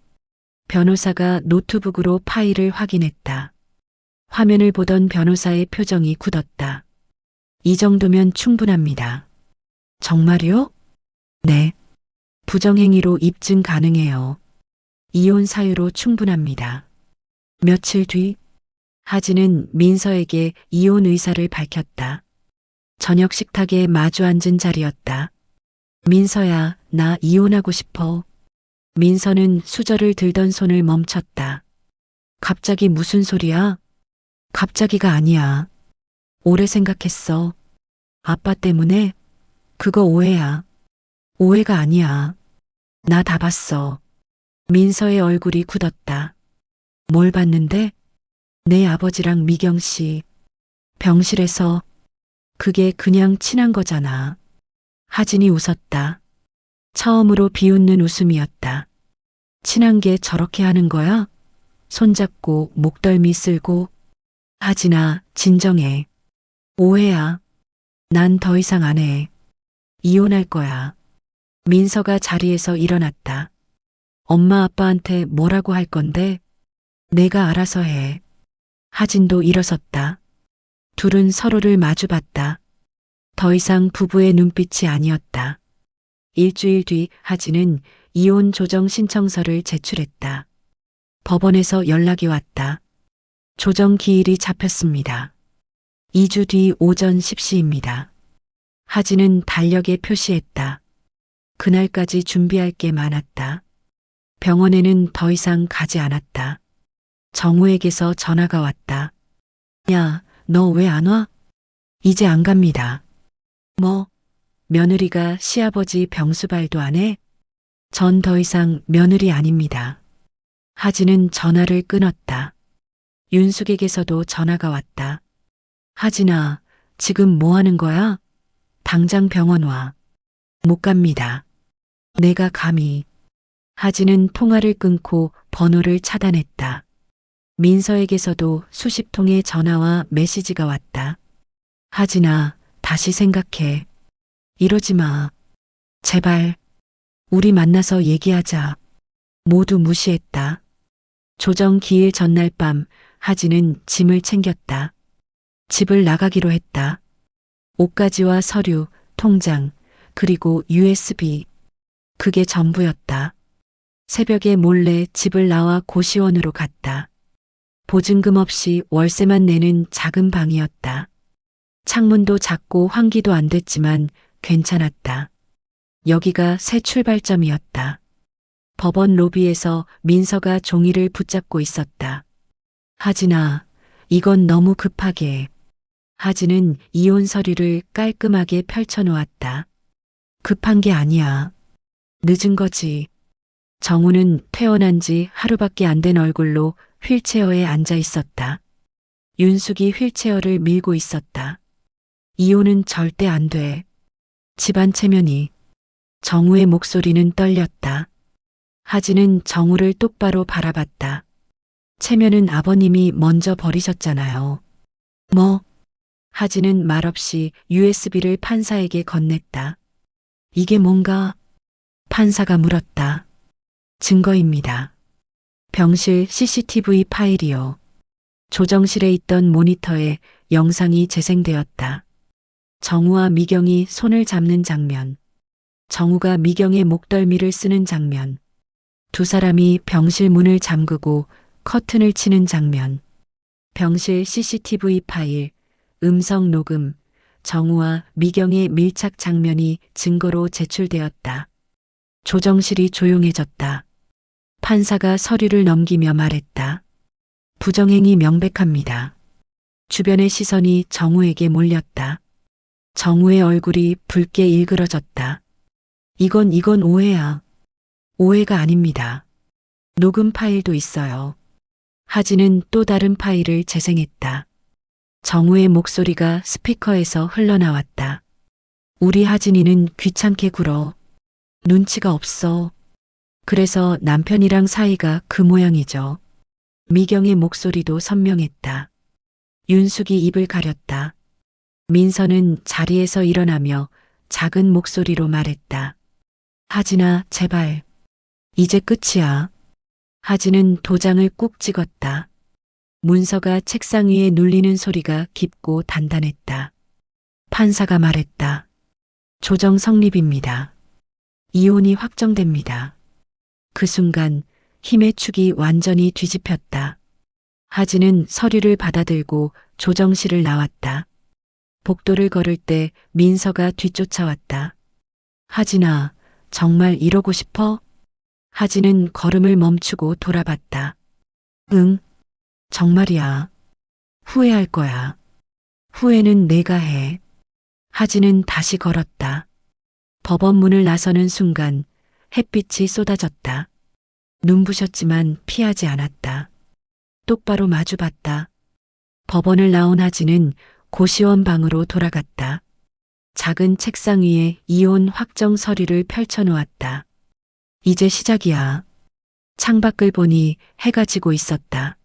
변호사가 노트북으로 파일을 확인했다. 화면을 보던 변호사의 표정이 굳었다. 이 정도면 충분합니다. 정말요? 네. 부정행위로 입증 가능해요. 이혼 사유로 충분합니다. 며칠 뒤 하진은 민서에게 이혼 의사를 밝혔다. 저녁 식탁에 마주 앉은 자리였다. 민서야, 나 이혼하고 싶어. 민서는 수저를 들던 손을 멈췄다. 갑자기 무슨 소리야? 갑자기가 아니야. 오래 생각했어. 아빠 때문에? 그거 오해야. 오해가 아니야. 나 다 봤어. 민서의 얼굴이 굳었다. 뭘 봤는데? 내 아버지랑 미경 씨. 병실에서. 그게 그냥 친한 거잖아. 하진이 웃었다. 처음으로 비웃는 웃음이었다. 친한 게 저렇게 하는 거야? 손잡고 목덜미 쓸고. 하진아, 진정해. 오해야. 난 더 이상 안 해. 이혼할 거야. 민서가 자리에서 일어났다. 엄마 아빠한테 뭐라고 할 건데? 내가 알아서 해. 하진도 일어섰다. 둘은 서로를 마주봤다. 더 이상 부부의 눈빛이 아니었다. 일주일 뒤 하진은 이혼 조정 신청서를 제출했다. 법원에서 연락이 왔다. 조정 기일이 잡혔습니다. 2주 뒤 오전 10시입니다. 하진은 달력에 표시했다. 그날까지 준비할 게 많았다. 병원에는 더 이상 가지 않았다. 정우에게서 전화가 왔다. 야, 너 왜 안 와? 이제 안 갑니다. 뭐? 며느리가 시아버지 병수발도 안 해? 전 더 이상 며느리 아닙니다. 하진은 전화를 끊었다. 윤숙에게서도 전화가 왔다. 하진아, 지금 뭐 하는 거야? 당장 병원 와. 못 갑니다. 내가 감히. 하진은 통화를 끊고 번호를 차단했다. 민서에게서도 수십 통의 전화와 메시지가 왔다. 하진아, 다시 생각해. 이러지 마. 제발. 우리 만나서 얘기하자. 모두 무시했다. 조정 기일 전날 밤 하진은 짐을 챙겼다. 집을 나가기로 했다. 옷가지와 서류, 통장, 그리고 USB. 그게 전부였다. 새벽에 몰래 집을 나와 고시원으로 갔다. 보증금 없이 월세만 내는 작은 방이었다. 창문도 작고 환기도 안 됐지만 괜찮았다. 여기가 새 출발점이었다. 법원 로비에서 민서가 종이를 붙잡고 있었다. 하진아, 이건 너무 급하게. 하진은 이혼 서류를 깔끔하게 펼쳐놓았다. 급한 게 아니야. 늦은 거지. 정우는 퇴원한 지 하루밖에 안 된 얼굴로 휠체어에 앉아 있었다. 윤숙이 휠체어를 밀고 있었다. 이혼은 절대 안 돼. 집안 체면이. 정우의 목소리는 떨렸다. 하진은 정우를 똑바로 바라봤다. 체면은 아버님이 먼저 버리셨잖아요. 뭐? 하진은 말없이 USB를 판사에게 건넸다. 이게 뭔가? 판사가 물었다. 증거입니다. 병실 CCTV 파일이요. 조정실에 있던 모니터에 영상이 재생되었다. 정우와 미경이 손을 잡는 장면. 정우가 미경의 목덜미를 쓰는 장면. 두 사람이 병실 문을 잠그고 커튼을 치는 장면. 병실 CCTV 파일, 음성 녹음, 정우와 미경의 밀착 장면이 증거로 제출되었다. 조정실이 조용해졌다. 판사가 서류를 넘기며 말했다. 부정행위 명백합니다. 주변의 시선이 정우에게 몰렸다. 정우의 얼굴이 붉게 일그러졌다. 이건 오해야. 오해가 아닙니다. 녹음 파일도 있어요. 하진은 또 다른 파일을 재생했다. 정우의 목소리가 스피커에서 흘러나왔다. 우리 하진이는 귀찮게 굴어. 눈치가 없어. 그래서 남편이랑 사이가 그 모양이죠. 미경의 목소리도 선명했다. 윤숙이 입을 가렸다. 민서는 자리에서 일어나며 작은 목소리로 말했다. 하진아, 제발. 이제 끝이야. 하진은 도장을 꾹 찍었다. 문서가 책상 위에 눌리는 소리가 깊고 단단했다. 판사가 말했다. 조정 성립입니다. 이혼이 확정됩니다. 그 순간 힘의 축이 완전히 뒤집혔다. 하진은 서류를 받아들고 조정실을 나왔다. 복도를 걸을 때 민서가 뒤쫓아왔다. 하진아, 정말 이러고 싶어? 하진은 걸음을 멈추고 돌아봤다. 응, 정말이야. 후회할 거야. 후회는 내가 해. 하진은 다시 걸었다. 법원 문을 나서는 순간 햇빛이 쏟아졌다. 눈부셨지만 피하지 않았다. 똑바로 마주봤다. 법원을 나온 하진은 고시원 방으로 돌아갔다. 작은 책상 위에 이혼 확정 서류를 펼쳐놓았다. 이제 시작이야. 창밖을 보니 해가 지고 있었다.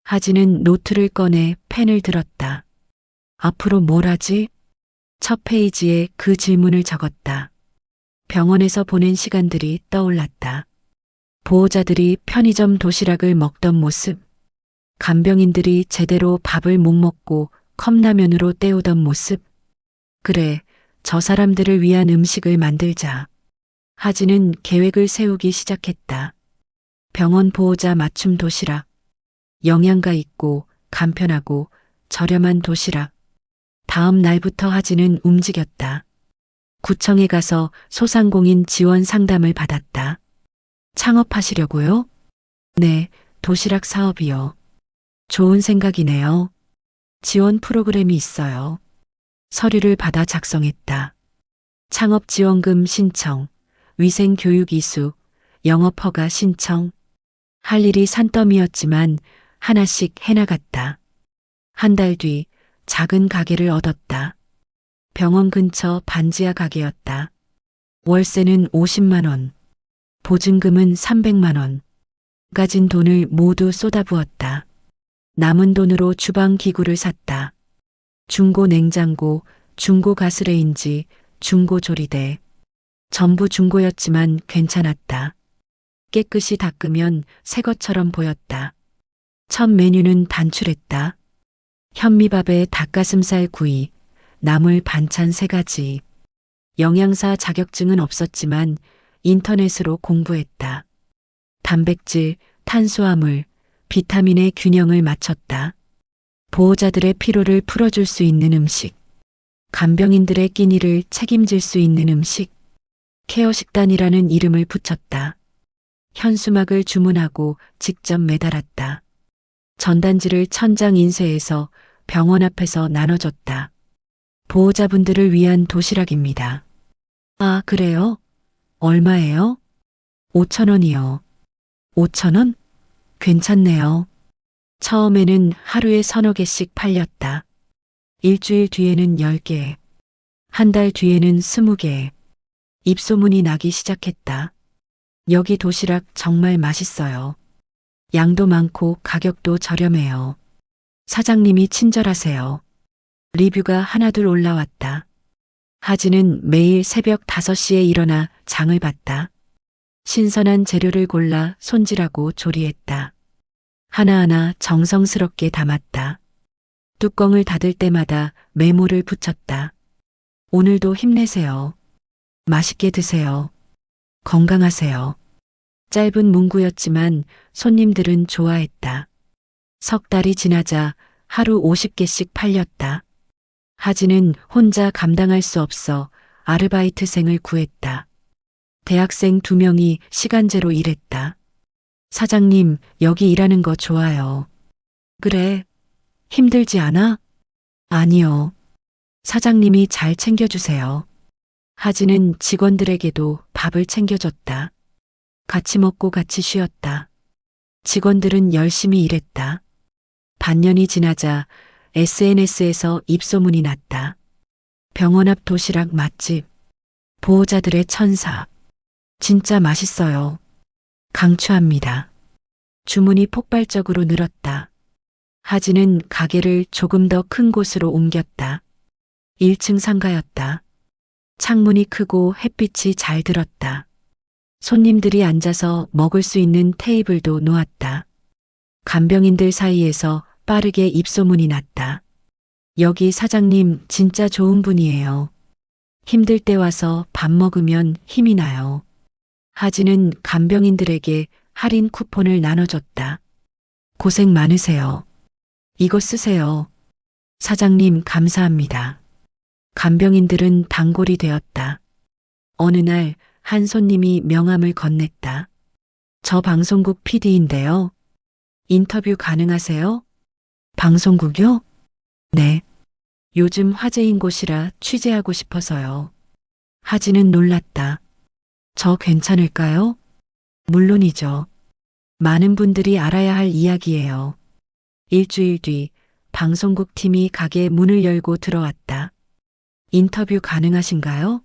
하진은 노트를 꺼내 펜을 들었다. 앞으로 뭘 하지? 첫 페이지에 그 질문을 적었다. 병원에서 보낸 시간들이 떠올랐다. 보호자들이 편의점 도시락을 먹던 모습, 간병인들이 제대로 밥을 못 먹고 컵라면으로 때우던 모습. 그래, 저 사람들을 위한 음식을 만들자. 하진은 계획을 세우기 시작했다. 병원 보호자 맞춤 도시락, 영양가 있고 간편하고 저렴한 도시락. 다음 날부터 하진은 움직였다. 구청에 가서 소상공인 지원 상담을 받았다. 창업하시려고요? 네, 도시락 사업이요. 좋은 생각이네요. 지원 프로그램이 있어요. 서류를 받아 작성했다. 창업지원금 신청, 위생교육 이수, 영업허가 신청. 할 일이 산더미였지만 하나씩 해나갔다. 한 달 뒤 작은 가게를 얻었다. 병원 근처 반지하 가게였다. 월세는 50만 원, 보증금은 300만 원. 가진 돈을 모두 쏟아부었다. 남은 돈으로 주방 기구를 샀다. 중고 냉장고, 중고 가스레인지, 중고 조리대. 전부 중고였지만 괜찮았다. 깨끗이 닦으면 새 것처럼 보였다. 첫 메뉴는 단출했다. 현미밥에 닭가슴살 구이, 나물 반찬 3가지. 영양사 자격증은 없었지만 인터넷으로 공부했다. 단백질, 탄수화물, 비타민의 균형을 맞췄다. 보호자들의 피로를 풀어줄 수 있는 음식, 간병인들의 끼니를 책임질 수 있는 음식, 케어식단이라는 이름을 붙였다. 현수막을 주문하고 직접 매달았다. 전단지를 천장 인쇄해서 병원 앞에서 나눠줬다. 보호자분들을 위한 도시락입니다. 아, 그래요? 얼마예요? 5,000원이요. 5,000원? 괜찮네요. 처음에는 하루에 3-4개씩 팔렸다. 일주일 뒤에는 10개, 한 달 뒤에는 20개. 입소문이 나기 시작했다. 여기 도시락 정말 맛있어요. 양도 많고 가격도 저렴해요. 사장님이 친절하세요. 리뷰가 하나둘 올라왔다. 하진은 매일 새벽 5시에 일어나 장을 봤다. 신선한 재료를 골라 손질하고 조리했다. 하나하나 정성스럽게 담았다. 뚜껑을 닫을 때마다 메모를 붙였다. 오늘도 힘내세요. 맛있게 드세요. 건강하세요. 짧은 문구였지만 손님들은 좋아했다. 석 달이 지나자 하루 50개씩 팔렸다. 하진은 혼자 감당할 수 없어 아르바이트생을 구했다. 대학생 2명이 시간제로 일했다. 사장님, 여기 일하는 거 좋아요. 그래. 힘들지 않아? 아니요. 사장님이 잘 챙겨주세요. 하진은 직원들에게도 밥을 챙겨줬다. 같이 먹고 같이 쉬었다. 직원들은 열심히 일했다. 반년이 지나자 SNS에서 입소문이 났다. 병원 앞 도시락 맛집. 보호자들의 천사. 진짜 맛있어요. 강추합니다. 주문이 폭발적으로 늘었다. 하진은 가게를 조금 더 큰 곳으로 옮겼다. 1층 상가였다. 창문이 크고 햇빛이 잘 들었다. 손님들이 앉아서 먹을 수 있는 테이블도 놓았다. 간병인들 사이에서 빠르게 입소문이 났다. 여기 사장님 진짜 좋은 분이에요. 힘들 때 와서 밥 먹으면 힘이 나요. 하진은 간병인들에게 할인 쿠폰을 나눠줬다. 고생 많으세요. 이거 쓰세요. 사장님 감사합니다. 간병인들은 단골이 되었다. 어느 날 한 손님이 명함을 건넸다. 저 방송국 PD인데요. 인터뷰 가능하세요? 방송국이요? 네. 요즘 화제인 곳이라 취재하고 싶어서요. 하진은 놀랐다. 저 괜찮을까요? 물론이죠. 많은 분들이 알아야 할 이야기예요. 일주일 뒤 방송국 팀이 가게 문을 열고 들어왔다. 인터뷰 가능하신가요?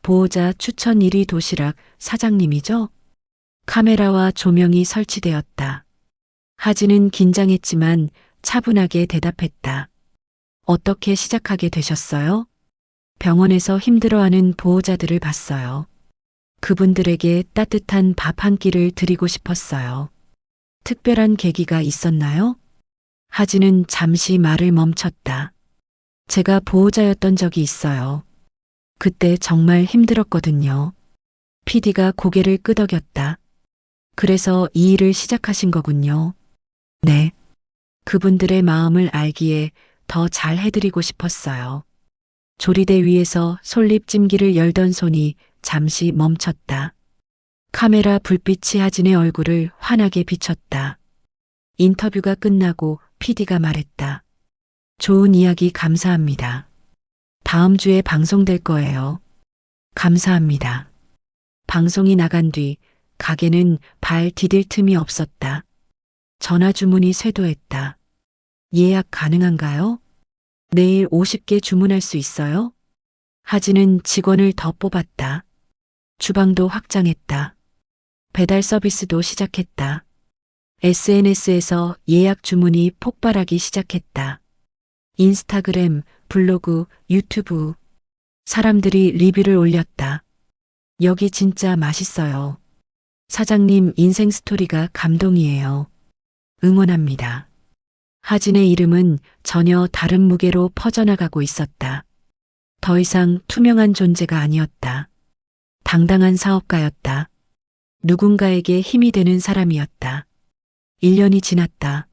보호자 추천 1위 도시락 사장님이죠? 카메라와 조명이 설치되었다. 하진은 긴장했지만 차분하게 대답했다. 어떻게 시작하게 되셨어요? 병원에서 힘들어하는 보호자들을 봤어요. 그분들에게 따뜻한 밥 한 끼를 드리고 싶었어요. 특별한 계기가 있었나요? 하진은 잠시 말을 멈췄다. 제가 보호자였던 적이 있어요. 그때 정말 힘들었거든요. PD가 고개를 끄덕였다. 그래서 이 일을 시작하신 거군요. 네. 그분들의 마음을 알기에 더 잘 해드리고 싶었어요. 조리대 위에서 솔잎찜기를 열던 손이 잠시 멈췄다. 카메라 불빛이 하진의 얼굴을 환하게 비췄다. 인터뷰가 끝나고 PD가 말했다. 좋은 이야기 감사합니다. 다음 주에 방송될 거예요. 감사합니다. 방송이 나간 뒤 가게는 발 디딜 틈이 없었다. 전화 주문이 쇄도했다. 예약 가능한가요? 내일 50개 주문할 수 있어요? 하진은 직원을 더 뽑았다. 주방도 확장했다. 배달 서비스도 시작했다. SNS에서 예약 주문이 폭발하기 시작했다. 인스타그램, 블로그, 유튜브. 사람들이 리뷰를 올렸다. 여기 진짜 맛있어요. 사장님 인생 스토리가 감동이에요. 응원합니다. 하진의 이름은 전혀 다른 무게로 퍼져나가고 있었다. 더 이상 투명한 존재가 아니었다. 당당한 사업가였다. 누군가에게 힘이 되는 사람이었다. 1년이 지났다.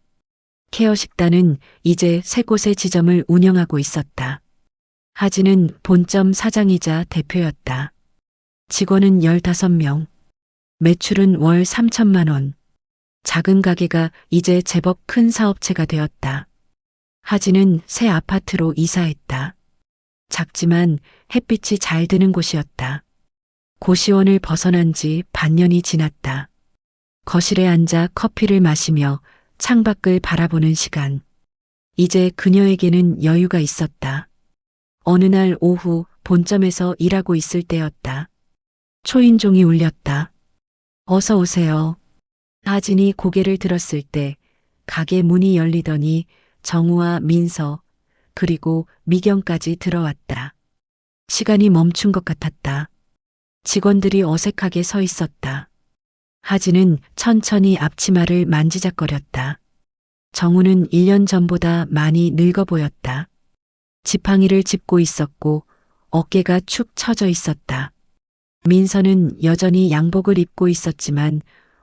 케어 식단은 이제 3곳의 지점을 운영하고 있었다. 하진은 본점 사장이자 대표였다. 직원은 15명. 매출은 월 3천만 원. 작은 가게가 이제 제법 큰 사업체가 되었다. 하진은 새 아파트로 이사했다. 작지만 햇빛이 잘 드는 곳이었다. 고시원을 벗어난 지 반년이 지났다. 거실에 앉아 커피를 마시며 창밖을 바라보는 시간. 이제 그녀에게는 여유가 있었다. 어느 날 오후 본점에서 일하고 있을 때였다. 초인종이 울렸다. 어서 오세요. 하진이 고개를 들었을 때 가게 문이 열리더니 정우와 민서 그리고 미경까지 들어왔다. 시간이 멈춘 것 같았다. 직원들이 어색하게 서 있었다. 하진은 천천히 앞치마를 만지작거렸다. 정우는 1년 전보다 많이 늙어 보였다. 지팡이를 짚고 있었고 어깨가 축 처져 있었다. 민서는 여전히 양복을 입고 있었지만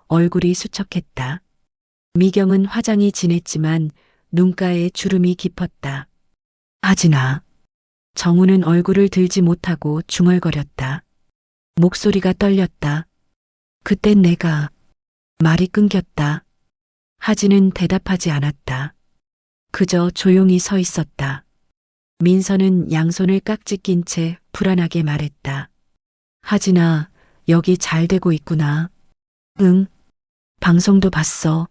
얼굴이 수척했다. 미경은 화장이 진했지만 눈가에 주름이 깊었다. 하진아. 정우는 얼굴을 들지 못하고 중얼거렸다. 목소리가 떨렸다. 그땐 내가 말이 끊겼다. 하진은 대답하지 않았다. 그저 조용히 서 있었다. 민서는 양손을 깍지 낀 채 불안하게 말했다. 하진아, 여기 잘 되고 있구나. 응. 방송도 봤어.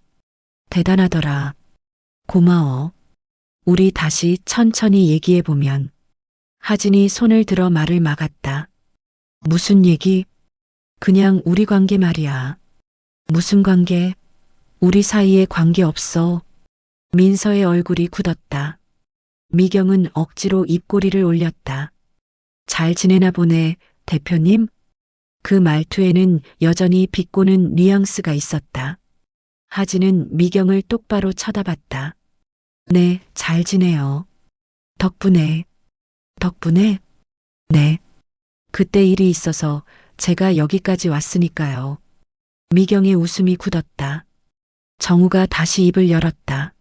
대단하더라. 고마워. 우리 다시 천천히 얘기해보면. 하진이 손을 들어 말을 막았다. 무슨 얘기? 그냥 우리 관계 말이야. 무슨 관계? 우리 사이에 관계 없어. 민서의 얼굴이 굳었다. 미경은 억지로 입꼬리를 올렸다. 잘 지내나 보네, 대표님? 그 말투에는 여전히 비꼬는 뉘앙스가 있었다. 하진은 미경을 똑바로 쳐다봤다. 네, 잘 지내요. 덕분에. 덕분에? 네. 그때 일이 있어서 제가 여기까지 왔으니까요. 미경의 웃음이 굳었다. 정우가 다시 입을 열었다.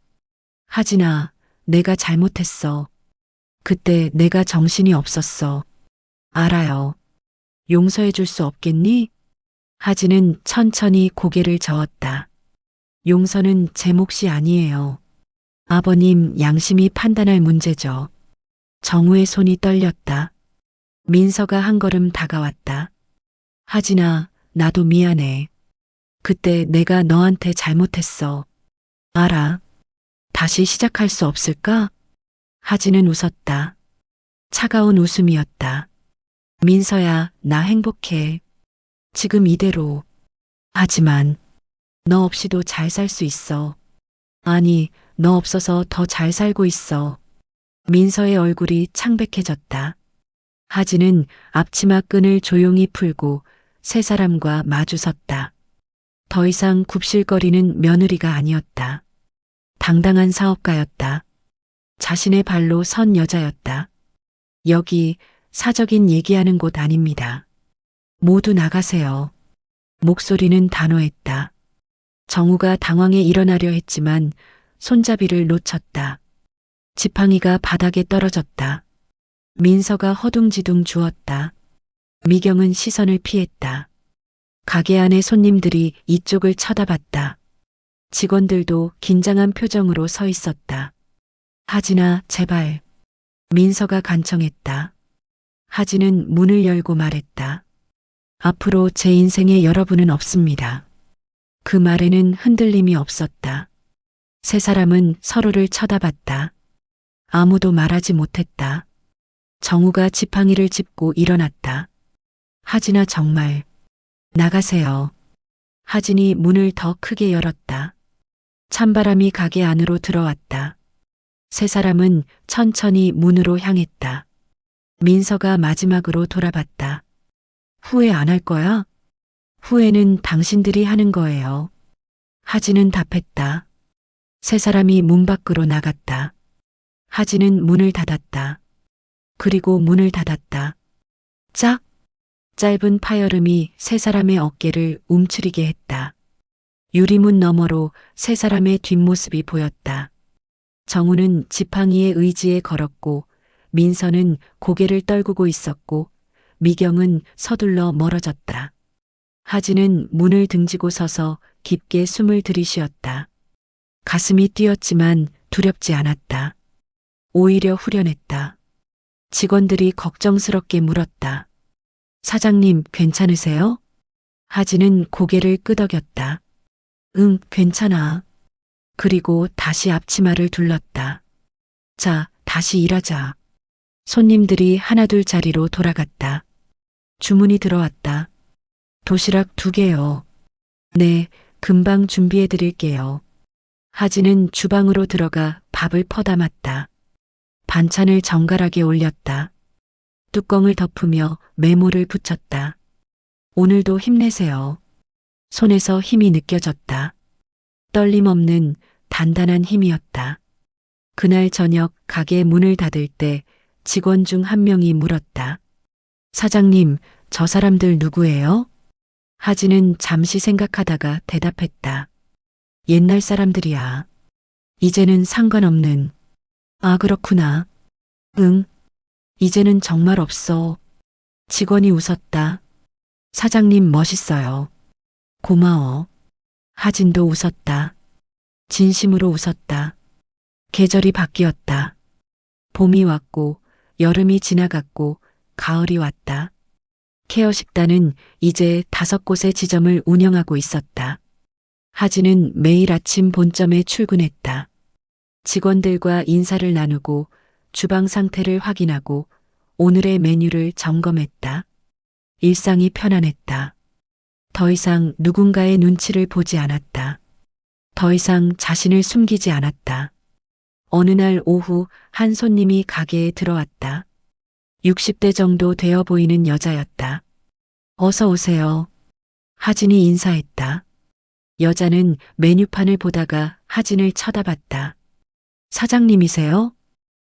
하진아, 내가 잘못했어. 그때 내가 정신이 없었어. 알아요. 용서해 줄 수 없겠니? 하진은 천천히 고개를 저었다. 용서는 제 몫이 아니에요. 아버님 양심이 판단할 문제죠. 정우의 손이 떨렸다. 민서가 한 걸음 다가왔다. 하진아, 나도 미안해. 그때 내가 너한테 잘못했어. 알아. 다시 시작할 수 없을까? 하진은 웃었다. 차가운 웃음이었다. 민서야, 나 행복해. 지금 이대로. 하지만 너 없이도 잘 살 수 있어. 아니, 너 없어서 더 잘 살고 있어. 민서의 얼굴이 창백해졌다. 하진은 앞치마 끈을 조용히 풀고 세 사람과 마주 섰다. 더 이상 굽실거리는 며느리가 아니었다. 당당한 사업가였다. 자신의 발로 선 여자였다. 여기 사적인 얘기하는 곳 아닙니다. 모두 나가세요. 목소리는 단호했다. 정우가 당황해 일어나려 했지만 손잡이를 놓쳤다. 지팡이가 바닥에 떨어졌다. 민서가 허둥지둥 주었다. 미경은 시선을 피했다. 가게 안의 손님들이 이쪽을 쳐다봤다. 직원들도 긴장한 표정으로 서 있었다. 하진아, 제발. 민서가 간청했다. 하진은 문을 열고 말했다. 앞으로 제 인생에 여러분은 없습니다. 그 말에는 흔들림이 없었다. 세 사람은 서로를 쳐다봤다. 아무도 말하지 못했다. 정우가 지팡이를 짚고 일어났다. 하진아, 정말. 나가세요. 하진이 문을 더 크게 열었다. 찬바람이 가게 안으로 들어왔다. 세 사람은 천천히 문으로 향했다. 민서가 마지막으로 돌아봤다. 후회 안 할 거야? 후회는 당신들이 하는 거예요. 하진은 답했다. 세 사람이 문 밖으로 나갔다. 하진은 문을 닫았다. 그리고 문을 닫았다. 짝! 짧은 파열음이 세 사람의 어깨를 움츠리게 했다. 유리문 너머로 세 사람의 뒷모습이 보였다. 정우는 지팡이의 의지에 걸었고 민서는 고개를 떨구고 있었고 미경은 서둘러 멀어졌다. 하진은 문을 등지고 서서 깊게 숨을 들이쉬었다. 가슴이 뛰었지만 두렵지 않았다. 오히려 후련했다. 직원들이 걱정스럽게 물었다. 사장님, 괜찮으세요? 하진은 고개를 끄덕였다. 응, 괜찮아. 그리고 다시 앞치마를 둘렀다. 자, 다시 일하자. 손님들이 하나둘 자리로 돌아갔다. 주문이 들어왔다. 도시락 2개요. 네, 금방 준비해 드릴게요. 하진은 주방으로 들어가 밥을 퍼담았다. 반찬을 정갈하게 올렸다. 뚜껑을 덮으며 메모를 붙였다. 오늘도 힘내세요. 손에서 힘이 느껴졌다. 떨림 없는 단단한 힘이었다. 그날 저녁 가게 문을 닫을 때 직원 중 한 명이 물었다. 사장님, 저 사람들 누구예요? 하진은 잠시 생각하다가 대답했다. 옛날 사람들이야. 이제는 상관없는. 아, 그렇구나. 응. 이제는 정말 없어. 직원이 웃었다. 사장님 멋있어요. 고마워. 하진도 웃었다. 진심으로 웃었다. 계절이 바뀌었다. 봄이 왔고, 여름이 지나갔고, 가을이 왔다. 케어 식단은 이제 5곳의 지점을 운영하고 있었다. 하진은 매일 아침 본점에 출근했다. 직원들과 인사를 나누고 주방 상태를 확인하고 오늘의 메뉴를 점검했다. 일상이 편안했다. 더 이상 누군가의 눈치를 보지 않았다. 더 이상 자신을 숨기지 않았다. 어느 날 오후 한 손님이 가게에 들어왔다. 60대 정도 되어 보이는 여자였다. 어서 오세요. 하진이 인사했다. 여자는 메뉴판을 보다가 하진을 쳐다봤다. 사장님이세요?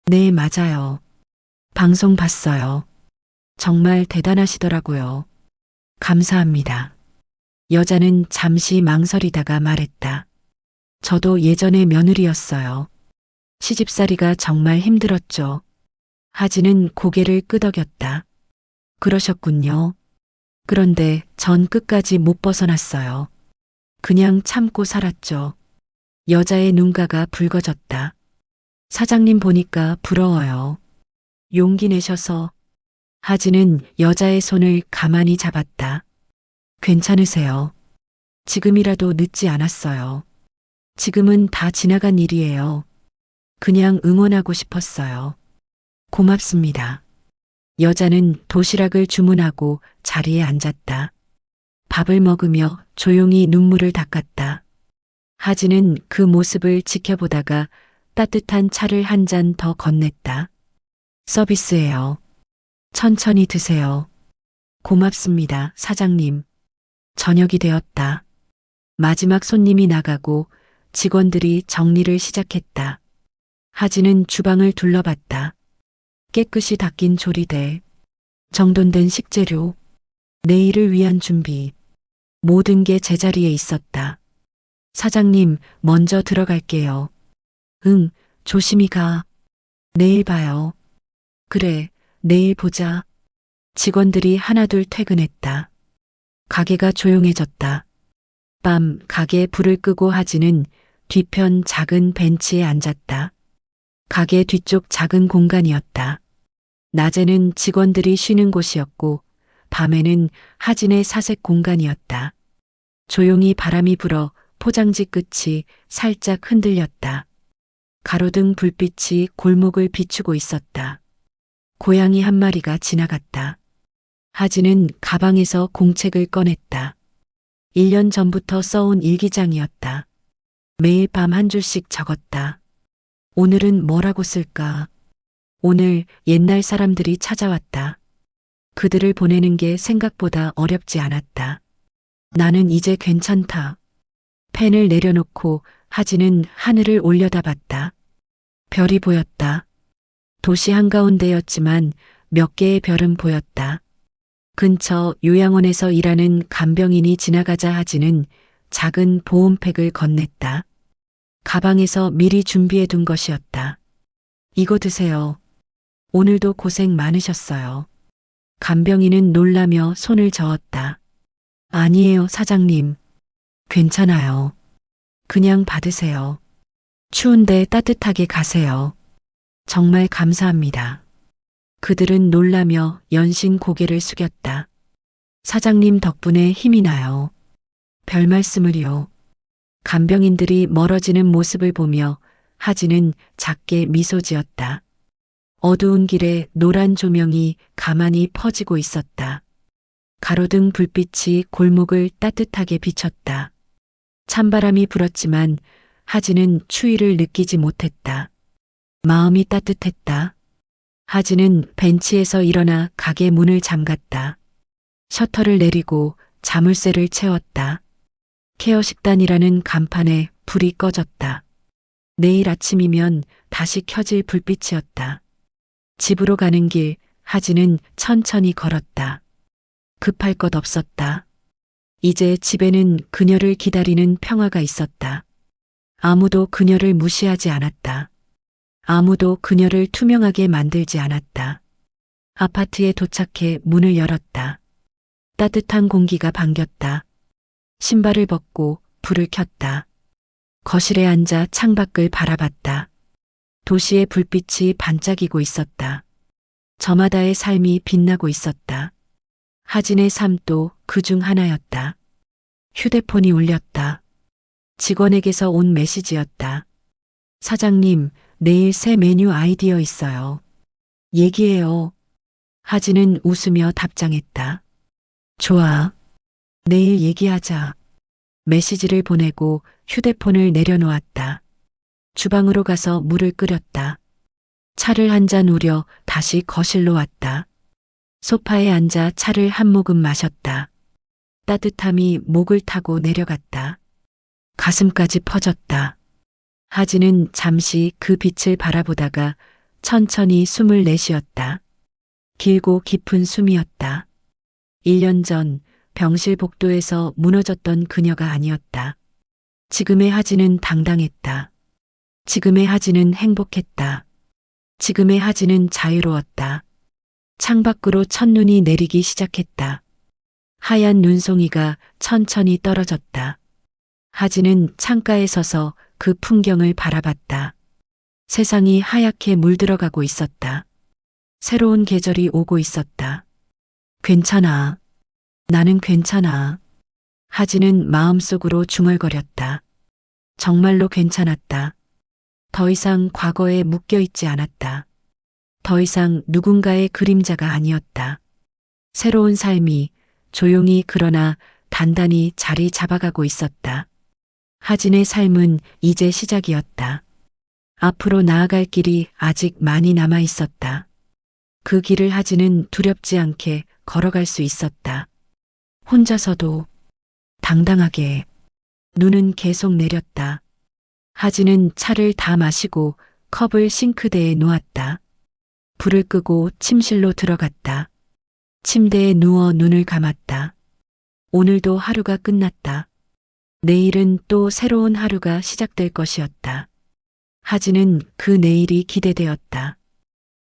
네, 맞아요. 방송 봤어요. 정말 대단하시더라고요. 감사합니다. 여자는 잠시 망설이다가 말했다. 저도 예전에 며느리였어요. 시집살이가 정말 힘들었죠. 하진은 고개를 끄덕였다. 그러셨군요. 그런데 전 끝까지 못 벗어났어요. 그냥 참고 살았죠. 여자의 눈가가 붉어졌다. 사장님 보니까 부러워요. 용기 내셔서. 하진은 여자의 손을 가만히 잡았다. 괜찮으세요. 지금이라도 늦지 않았어요. 지금은 다 지나간 일이에요. 그냥 응원하고 싶었어요. 고맙습니다. 여자는 도시락을 주문하고 자리에 앉았다. 밥을 먹으며 조용히 눈물을 닦았다. 하진은 그 모습을 지켜보다가 따뜻한 차를 한 잔 더 건넸다. 서비스예요. 천천히 드세요. 고맙습니다, 사장님. 저녁이 되었다. 마지막 손님이 나가고 직원들이 정리를 시작했다. 하진은 주방을 둘러봤다. 깨끗이 닦인 조리대, 정돈된 식재료, 내일을 위한 준비. 모든 게 제자리에 있었다. 사장님, 먼저 들어갈게요. 응, 조심히 가. 내일 봐요. 그래, 내일 보자. 직원들이 하나둘 퇴근했다. 가게가 조용해졌다. 밤 가게 불을 끄고 하진은 뒤편 작은 벤치에 앉았다. 가게 뒤쪽 작은 공간이었다. 낮에는 직원들이 쉬는 곳이었고 밤에는 하진의 사색 공간이었다. 조용히 바람이 불어 포장지 끝이 살짝 흔들렸다. 가로등 불빛이 골목을 비추고 있었다. 고양이 한 마리가 지나갔다. 하진은 가방에서 공책을 꺼냈다. 1년 전부터 써온 일기장이었다. 매일 밤 한 줄씩 적었다. 오늘은 뭐라고 쓸까? 오늘 옛날 사람들이 찾아왔다. 그들을 보내는 게 생각보다 어렵지 않았다. 나는 이제 괜찮다. 펜을 내려놓고 하진은 하늘을 올려다봤다. 별이 보였다. 도시 한가운데였지만 몇 개의 별은 보였다. 근처 요양원에서 일하는 간병인이 지나가자 하진은 작은 보온팩을 건넸다. 가방에서 미리 준비해 둔 것이었다. 이거 드세요. 오늘도 고생 많으셨어요. 간병인은 놀라며 손을 저었다. 아니에요, 사장님. 괜찮아요. 그냥 받으세요. 추운데 따뜻하게 가세요. 정말 감사합니다. 그들은 놀라며 연신 고개를 숙였다. 사장님 덕분에 힘이 나요. 별 말씀을요. 간병인들이 멀어지는 모습을 보며 하진은 작게 미소 지었다. 어두운 길에 노란 조명이 가만히 퍼지고 있었다. 가로등 불빛이 골목을 따뜻하게 비췄다. 찬바람이 불었지만 하진은 추위를 느끼지 못했다. 마음이 따뜻했다. 하진은 벤치에서 일어나 가게 문을 잠갔다. 셔터를 내리고 자물쇠를 채웠다. 케어 식단이라는 간판에 불이 꺼졌다. 내일 아침이면 다시 켜질 불빛이었다. 집으로 가는 길 하진은 천천히 걸었다. 급할 것 없었다. 이제 집에는 그녀를 기다리는 평화가 있었다. 아무도 그녀를 무시하지 않았다. 아무도 그녀를 투명하게 만들지 않았다. 아파트에 도착해 문을 열었다. 따뜻한 공기가 반겼다. 신발을 벗고 불을 켰다. 거실에 앉아 창밖을 바라봤다. 도시의 불빛이 반짝이고 있었다. 저마다의 삶이 빛나고 있었다. 하진의 삶도 그중 하나였다. 휴대폰이 울렸다. 직원에게서 온 메시지였다. 사장님, 내일 새 메뉴 아이디어 있어요. 얘기해요. 하진은 웃으며 답장했다. 좋아. 내일 얘기하자. 메시지를 보내고 휴대폰을 내려놓았다. 주방으로 가서 물을 끓였다. 차를 한 잔 우려 다시 거실로 왔다. 소파에 앉아 차를 한 모금 마셨다. 따뜻함이 목을 타고 내려갔다. 가슴까지 퍼졌다. 하진은 잠시 그 빛을 바라보다가 천천히 숨을 내쉬었다. 길고 깊은 숨이었다. 1년 전 병실 복도에서 무너졌던 그녀가 아니었다. 지금의 하진은 당당했다. 지금의 하진은 행복했다. 지금의 하진은 자유로웠다. 창밖으로 첫눈이 내리기 시작했다. 하얀 눈송이가 천천히 떨어졌다. 하진은 창가에 서서 그 풍경을 바라봤다. 세상이 하얗게 물들어가고 있었다. 새로운 계절이 오고 있었다. 괜찮아. 나는 괜찮아. 하진은 마음속으로 중얼거렸다. 정말로 괜찮았다. 더 이상 과거에 묶여있지 않았다. 더 이상 누군가의 그림자가 아니었다. 새로운 삶이 조용히 그러나 단단히 자리 잡아가고 있었다. 하진의 삶은 이제 시작이었다. 앞으로 나아갈 길이 아직 많이 남아 있었다. 그 길을 하진은 두렵지 않게 걸어갈 수 있었다. 혼자서도 당당하게. 눈은 계속 내렸다. 하진은 차를 다 마시고 컵을 싱크대에 놓았다. 불을 끄고 침실로 들어갔다. 침대에 누워 눈을 감았다. 오늘도 하루가 끝났다. 내일은 또 새로운 하루가 시작될 것이었다. 하진은 그 내일이 기대되었다.